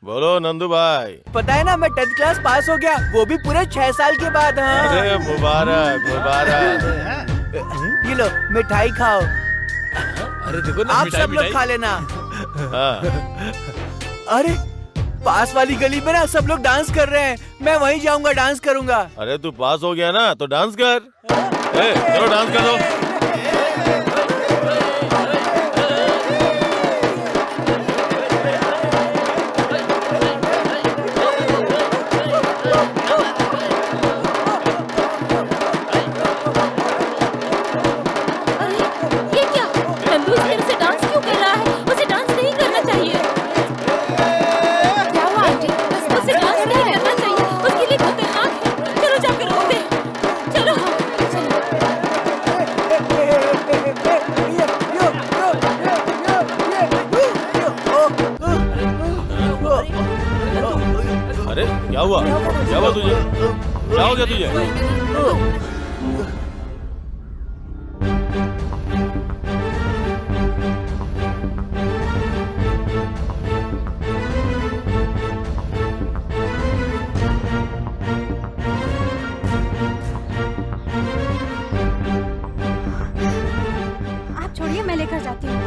बोलो नंदू भाई। पता है ना, मैं 10th क्लास पास हो गया, वो भी पूरे 6 साल के बाद। हाँ। अरे मुबारक मुबारक। ये लो मिठाई खाओ। अरे देखो ना, आप मिठाई, सब लोग मिठाई। खा लेना। हाँ। अरे पास वाली गली में ना सब लोग डांस कर रहे हैं, मैं वहीं जाऊंगा, डांस करूंगा। अरे तू पास हो गया ना तो डांस कर। चलो डांस कर दो। ये क्या? नंदू इस तरह से डांस क्यों कर रहा है? उसे डांस नहीं करना चाहिए। क्या हुआ आंटी? उसे डांस नहीं करना चाहिए, उसके लिए खतरनाक है। चलो जाकर रोकते हैं। चलो। अरे क्या हुआ? क्या हुआ तुझे? क्या हो गया तुझे? आप छोड़िए, मैं लेकर जाती हूँ।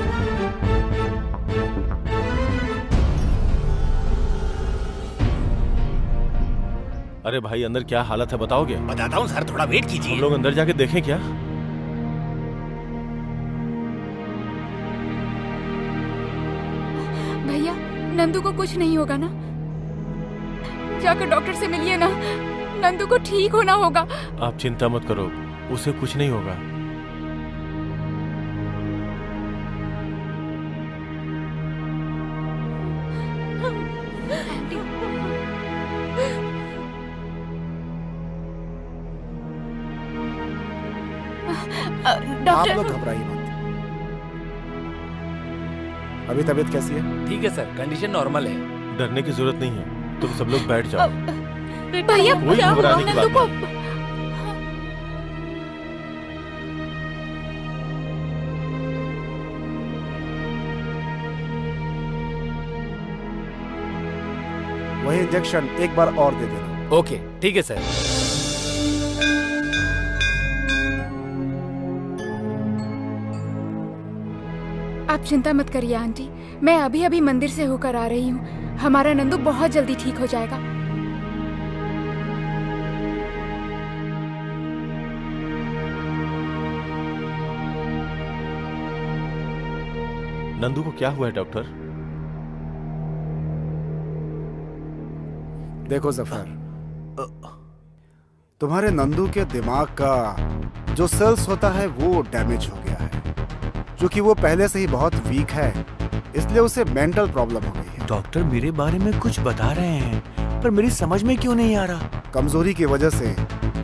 अरे भाई अंदर क्या हालत है बताओगे? बताता हूँ सर, थोड़ा वेट कीजिए। हम लोग अंदर जाके देखें क्या? भैया, नंदू को कुछ नहीं होगा ना? जाकर डॉक्टर से मिलिए ना, नंदू को ठीक होना होगा। आप चिंता मत करो, उसे कुछ नहीं होगा। आप लोग घबराइए मत। अभी तबीयत कैसी है? ठीक है सर, कंडीशन नॉर्मल है। डरने की जरूरत नहीं है, तुम सब लोग बैठ जाओ। भैया कोई क्या हुआ घबराने की नंदू बात को? वही इंजेक्शन एक बार और दे देना। ओके ठीक है सर। आप चिंता मत करिए आंटी, मैं अभी अभी मंदिर से होकर आ रही हूँ। हमारा नंदू बहुत जल्दी ठीक हो जाएगा। नंदू को क्या हुआ है डॉक्टर? देखो जफर, तुम्हारे नंदू के दिमाग का जो सेल्स होता है वो डैमेज हो गया है। क्योंकि वो पहले से ही बहुत वीक है, इसलिए उसे मेंटल प्रॉब्लम हो गई है। डॉक्टर मेरे बारे में कुछ बता रहे हैं, पर मेरी समझ में क्यों नहीं आ रहा। कमजोरी की वजह से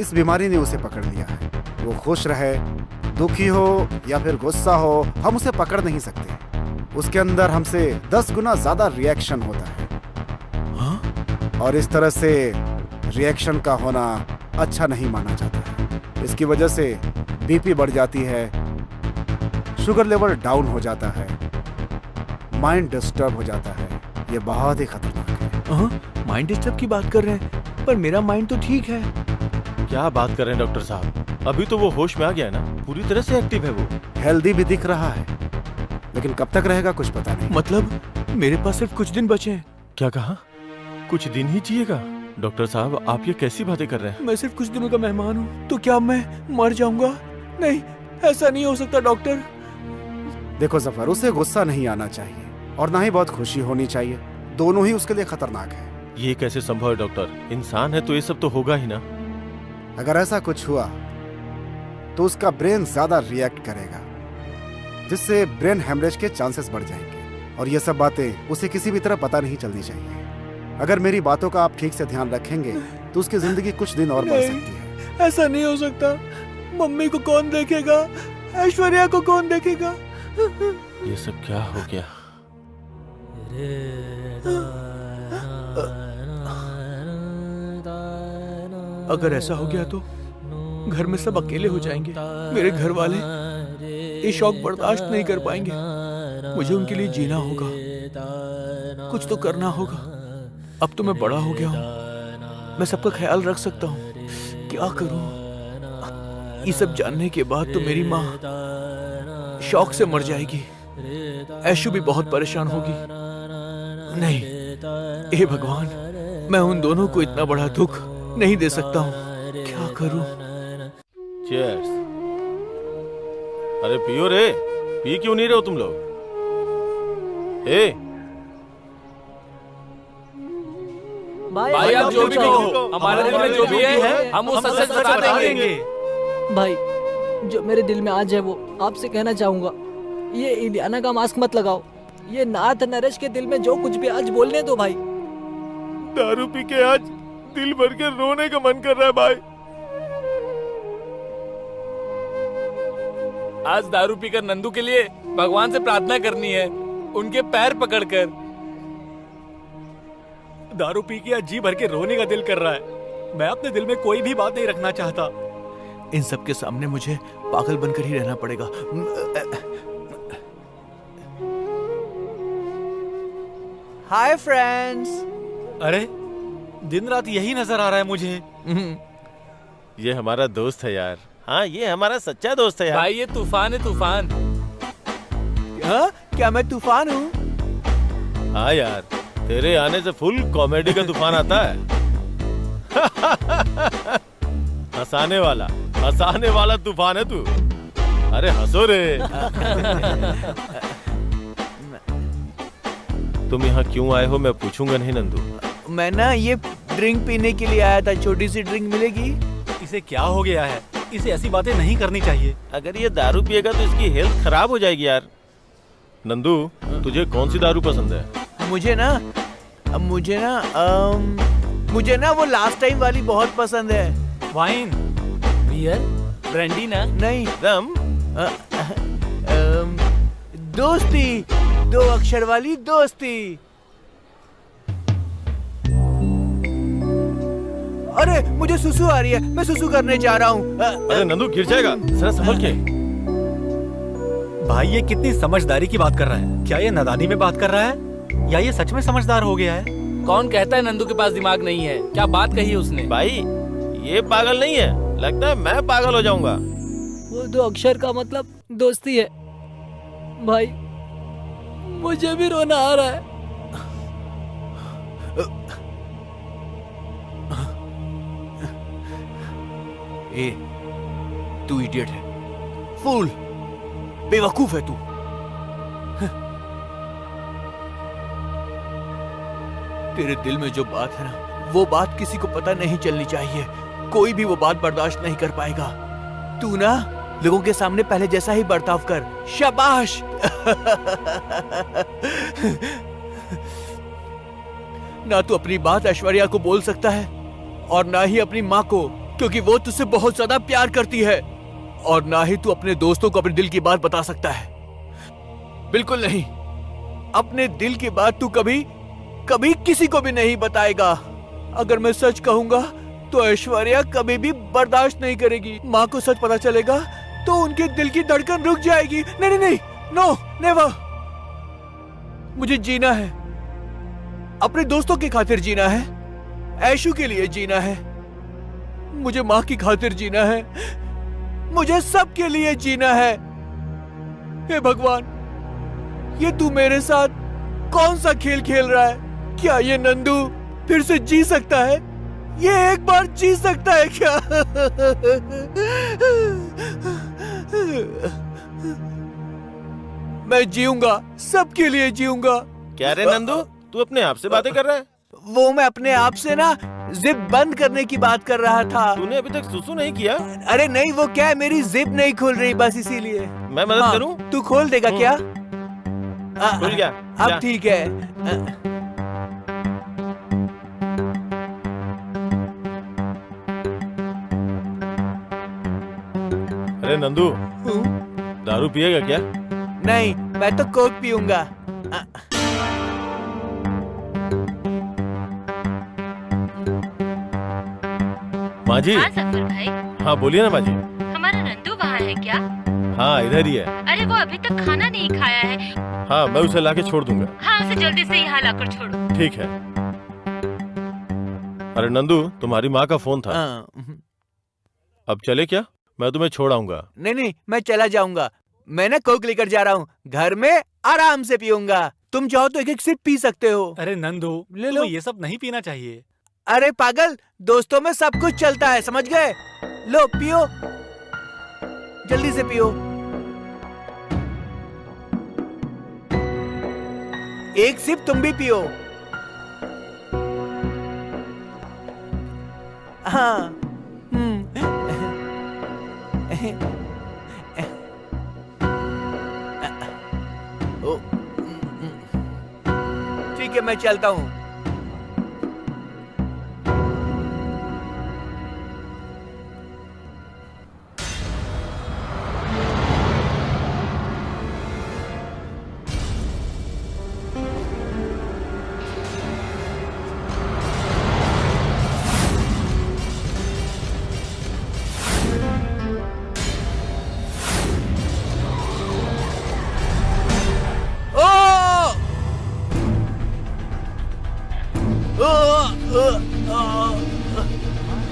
इस बीमारी ने उसे पकड़ लिया है। वो खुश रहे, दुखी हो या फिर गुस्सा हो, हम उसे पकड़ नहीं सकते। उसके अंदर हमसे 10 गुना ज्यादा रिएक्शन होता है। हाँ? और इस तरह से रिएक्शन का होना अच्छा नहीं माना जाता है। इसकी वजह से बीपी बढ़ जाती है, शुगर लेवल डाउन हो जाता है, माइंड डिस्टर्ब हो जाता है। ये बहुत ही खतरनाक है। माइंड डिस्टर्ब की बात कर रहे हैं, पर मेरा माइंड तो ठीक है। क्या बात कर रहे हैं डॉक्टर साहब? अभी तो वो होश में आ गया है ना, पूरी तरह से एक्टिव है वो। हेल्दी भी दिख रहा है, लेकिन कब तक रहेगा कुछ पता नहीं। मतलब मेरे पास सिर्फ कुछ दिन बचे हैं। क्या कहा? कुछ दिन ही जिएगा? डॉक्टर साहब आप ये कैसी बातें कर रहे हैं? मैं सिर्फ कुछ दिनों का मेहमान हूँ, तो क्या मैं मर जाऊंगा? नहीं, ऐसा नहीं हो सकता डॉक्टर। देखो जफर, उसे गुस्सा नहीं आना चाहिए और ना ही बहुत खुशी होनी चाहिए। दोनों ही उसके लिए खतरनाक है। ये कैसे संभव है डॉक्टर? इंसान है तो ये सब तो होगा ही ना। अगर ऐसा कुछ हुआ तो उसका ब्रेन ज्यादा रिएक्ट करेगा, जिससे ब्रेन हेमरेज के चांसेस बढ़ जाएंगे। और ये सब बातें उसे किसी भी तरह पता नहीं चलनी चाहिए। अगर मेरी बातों का आप ठीक से ध्यान रखेंगे तो उसकी जिंदगी कुछ दिन और बढ़ सकती है। ऐसा नहीं हो सकता। मम्मी को कौन देखेगा? ऐश्वर्या को कौन देखेगा? ये सब क्या हो गया? अगर ऐसा हो गया तो घर में सब अकेले हो जाएंगे। मेरे घर वाले ये शौक बर्दाश्त नहीं कर पाएंगे। मुझे उनके लिए जीना होगा, कुछ तो करना होगा। अब तो मैं बड़ा हो गया हूँ, मैं सबका ख्याल रख सकता हूँ। क्या करूँ? ये सब जानने के बाद तो मेरी माँ शौक से मर जाएगी। ऐशु भी बहुत परेशान होगी। नहीं, हे भगवान, मैं उन दोनों को इतना बड़ा दुख नहीं दे सकता हूँ। क्या करूँ? चीयर्स। अरे पियो रे, पी क्यों नहीं रहे हो तुम लोग? भाई आप जो भी कहो, हमारे दिल में जो भी है हम वो सच सच बता देंगे। भाई जो मेरे दिल में आज है वो आपसे कहना चाहूंगा। ये इलियाना का मास्क मत लगाओ। ये नाथ नरेश के दिल में जो कुछ भी आज बोलने दो भाई। दारू पी के आज दिल भर के रोने का मन कर रहा है भाई। आज दारू पीकर नंदू के लिए भगवान से प्रार्थना करनी है, उनके पैर पकड़कर। दारू पी के आज जी भर के रोने का दिल कर रहा है। मैं अपने दिल में कोई भी बात नहीं रखना चाहता। इन सब के सामने मुझे पागल बनकर ही रहना पड़ेगा। Hi friends. अरे दिन रात यही नजर आ रहा है मुझे। ये हमारा दोस्त है यार। हाँ, ये हमारा सच्चा दोस्त है यार। भाई ये तूफान है, तूफान। हाँ, क्या मैं तूफान हूँ? हाँ यार, तेरे आने से फुल कॉमेडी का तूफान आता है। हंसाने वाला तूफान है तू। अरे हंसो रे। तुम यहाँ क्यों आए हो मैं पूछूंगा नहीं नंदू। मैं ना ये ड्रिंक पीने के लिए आया था। छोटी सी ड्रिंक मिलेगी? इसे क्या हो गया है? इसे ऐसी बातें नहीं करनी चाहिए। अगर ये दारू पिएगा तो इसकी हेल्थ खराब हो जाएगी यार। नंदू, तुझे कौन सी दारू पसंद है? मुझे ना वो लास्ट टाइम वाली बहुत पसंद है। वाइन, बियर, ब्रांडी ना? नहीं, रम। दोस्ती, 2 अक्षर वाली दोस्ती। अरे मुझे सुसु आ रही है, मैं सुसु करने जा रहा हूँ। अरे नंदू गिर जाएगा, जरा संभल के। भाई ये कितनी समझदारी की बात कर रहा है। क्या ये नादानी में बात कर रहा है या ये सच में समझदार हो गया है? कौन कहता है नंदू के पास दिमाग नहीं है? क्या बात कही है उसने? भाई ये पागल नहीं है, लगता है मैं पागल हो जाऊंगा। वो दो अक्षर का मतलब दोस्ती है। भाई मुझे भी रोना आ रहा है। ए, तू इडियट है, फूल, बेवकूफ है तू। तेरे दिल में जो बात है ना, वो बात किसी को पता नहीं चलनी चाहिए। कोई भी वो बात बर्दाश्त नहीं कर पाएगा। तू ना लोगों के सामने पहले जैसा ही बर्ताव कर। शाबाश। ना तू अपनी बात ऐश्वर्या को बोल सकता है और ना ही अपनी माँ को, क्योंकि वो तुझसे बहुत ज्यादा प्यार करती है। और ना ही तू अपने दोस्तों को अपने दिल की बात बता सकता है। बिल्कुल नहीं। अपने दिल की बात तू कभी कभी किसी को भी नहीं बताएगा। अगर मैं सच कहूंगा तो ऐश्वर्या कभी भी बर्दाश्त नहीं करेगी। माँ को सच पता चलेगा तो उनके दिल की धड़कन रुक जाएगी। नहीं नहीं नहीं, नो नेवर। मुझे जीना है, अपने दोस्तों की खातिर जीना है, ऐशू के लिए जीना है, मुझे माँ की खातिर जीना है, मुझे सबके लिए जीना है। हे भगवान, ये तू मेरे साथ कौन सा खेल खेल रहा है? क्या ये नंदू फिर से जी सकता है? ये एक बार जी सकता है क्या? मैं जीऊंगा, सबके लिए जीऊंगा। क्या रे नंदू, तू अपने आप से बातें कर रहा है? वो मैं अपने आप से ना जिप बंद करने की बात कर रहा था। तूने अभी तक सुसु नहीं किया? अरे नहीं, वो क्या है, मेरी जिप नहीं खुल रही, बस इसीलिए। मैं मदद करूं? तू खोल देगा क्या? खुल गया। अब ठीक है। अरे नंदू, दारू पिएगा क्या? नहीं, मैं तो कोक पीऊंगा। माँ जी। हाँ सफर भाई। हाँ बोलिए ना माँ जी। हमारा नंदू वहाँ है क्या? हाँ इधर ही है। अरे वो अभी तक खाना नहीं खाया है। हाँ मैं उसे लाके छोड़ दूंगा। हाँ उसे जल्दी से यहाँ लाकर छोड़ो। ठीक है। अरे नंदू, तुम्हारी माँ का फोन था। अब चले क्या? मैं तुम्हें छोड़ आऊंगा। नहीं नहीं, मैं चला जाऊंगा। मैं ना कोक लेकर जा रहा हूँ, घर में आराम से पीऊंगा। तुम चाहो तो एक एक सिप पी सकते हो। अरे नंदू, ले लो। ये सब नहीं पीना चाहिए। अरे पागल, दोस्तों में सब कुछ चलता है, समझ गए? लो पियो, जल्दी से पियो। एक सिप तुम भी पियो। हाँ। ठीक है, मैं चलता हूँ।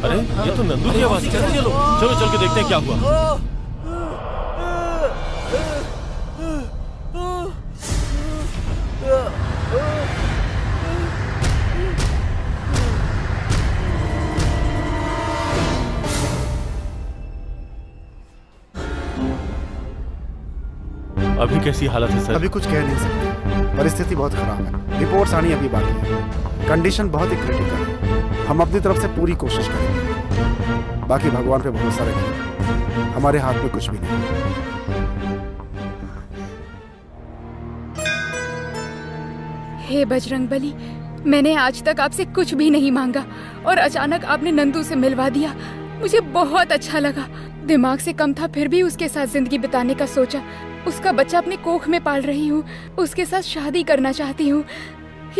अरे ये तो नंदू की आवाज है। चलो चलो चल के देखते हैं क्या हुआ। अभी कैसी हालत है सर? अभी कुछ कह नहीं सकते, परिस्थिति बहुत खराब है। रिपोर्ट्स आनी अभी बाकी है। कंडीशन बहुत ही क्रिटिकल है। हम अपनी तरफ से पूरी कोशिश करेंगे, बाकी भगवान पे भरोसा रखें। हमारे हाथ में कुछ भी नहीं। हे बजरंगबली, मैंने आज तक आपसे कुछ भी नहीं मांगा और अचानक आपने नंदू से मिलवा दिया। मुझे बहुत अच्छा लगा। दिमाग से कम था फिर भी उसके साथ जिंदगी बिताने का सोचा। उसका बच्चा अपने कोख में पाल रही हूँ, उसके साथ शादी करना चाहती हूँ।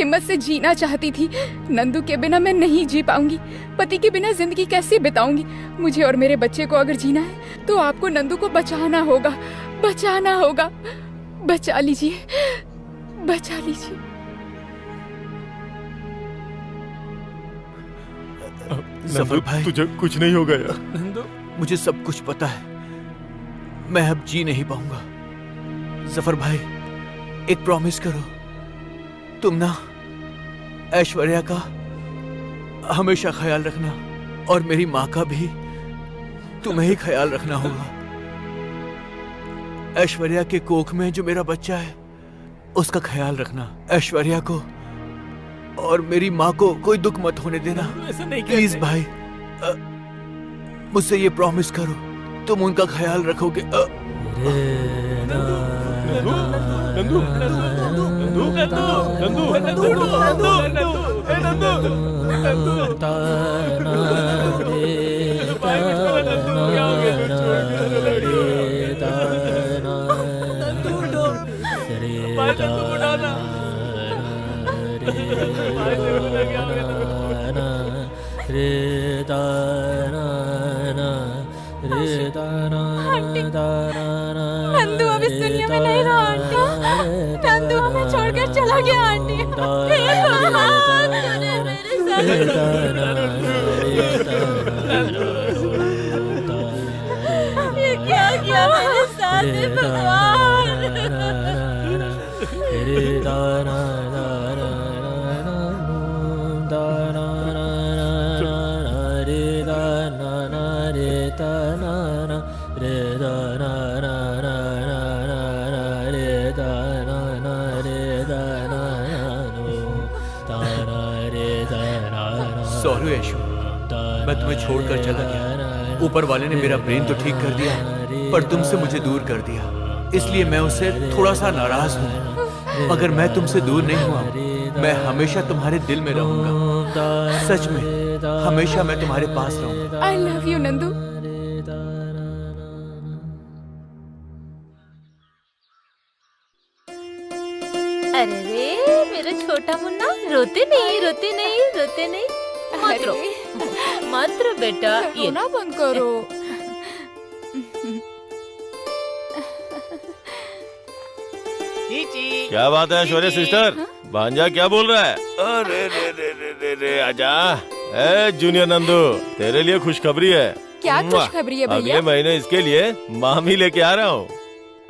हिम्मत से जीना चाहती थी। नंदू के बिना मैं नहीं जी पाऊंगी। पति के बिना जिंदगी कैसे बिताऊंगी? मुझे और मेरे बच्चे को अगर जीना है तो आपको नंदू को बचाना होगा, बचाना होगा। बचा लीजिए, बचा लीजिए। सफर भाई, तुझे कुछ नहीं होगा यार। नंदू, मुझे सब कुछ पता है। मैं अब जी नहीं पाऊंगा। सफर भाई, एक प्रॉमिस करो। तुम ना ऐश्वर्या का हमेशा ख्याल रखना, और मेरी माँ का भी तुम्हें ही ख्याल रखना होगा। ऐश्वर्या के कोख में जो मेरा बच्चा है उसका ख्याल रखना। ऐश्वर्या को और मेरी माँ को कोई दुख मत होने देना। ऐसा नहीं प्लीज भाई, मुझसे ये प्रॉमिस करो, तुम उनका ख्याल रखोगे। नंदू अब इस दुनिया में नहीं रहा आंटी। नंदू हमें छोड़कर चला गया आंटी। ये क्या किया मेरे साथ सॉरी ऐशु, मैं तुम्हें छोड़कर चला गया। ऊपर वाले ने मेरा ब्रेन तो ठीक कर दिया, पर तुमसे मुझे दूर कर दिया। इसलिए मैं उससे थोड़ा सा नाराज हूँ। मगर मैं तुमसे दूर नहीं हुआ, मैं हमेशा तुम्हारे दिल में रहूंगा। सच में, हमेशा मैं तुम्हारे पास रहूंगा। I love you Nandu. अरे रे मेरा छोटा मुन्ना, रोते नहीं रोते नहीं रोते नहीं। मत रो, मत रो बेटा। ये रोना बंद करो। क्या बात है ऐश्वर्या सिस्टर? भांजा क्या बोल रहा है? अरे रे रे रे रे रे, आजा। ए जूनियर नंदू, तेरे लिए खुशखबरी है। क्या खुशखबरी है भैया? अगले महीने इसके लिए मामी लेके आ रहा हूँ।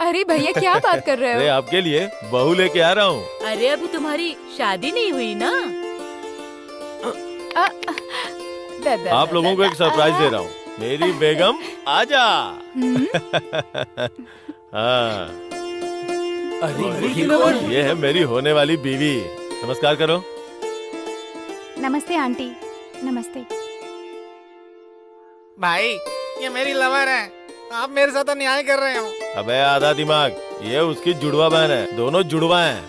अरे भैया क्या बात कर रहे हो? अरे आपके लिए बहू लेके आ रहा हूँ। अरे अभी तुम्हारी शादी नहीं हुई ना? आप लोगों को एक सरप्राइज दे रहा हूँ। मेरी बेगम आजा। हाँ, ये है मेरी होने वाली बीवी। नमस्कार करो। नमस्ते आंटी। नमस्ते भाई, ये मेरी लवर है। आप मेरे साथ अन्याय कर रहे हो। अबे आधा दिमाग, ये उसकी जुड़वा बहन है। दोनों जुड़वा हैं।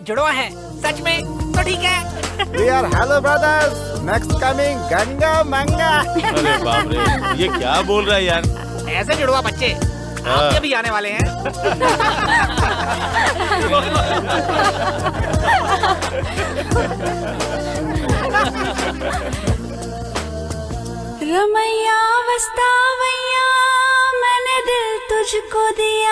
जुड़वा है? सच में? तो ठीक है। We are hello brothers. Next coming Ganga मंगा। अरे बाप रे, ये क्या बोल रहा है यार? ऐसे जुड़वा बच्चे आपके भी आने वाले हैं। रमैया वस्तावैया मैंने दिल तुझको दिया।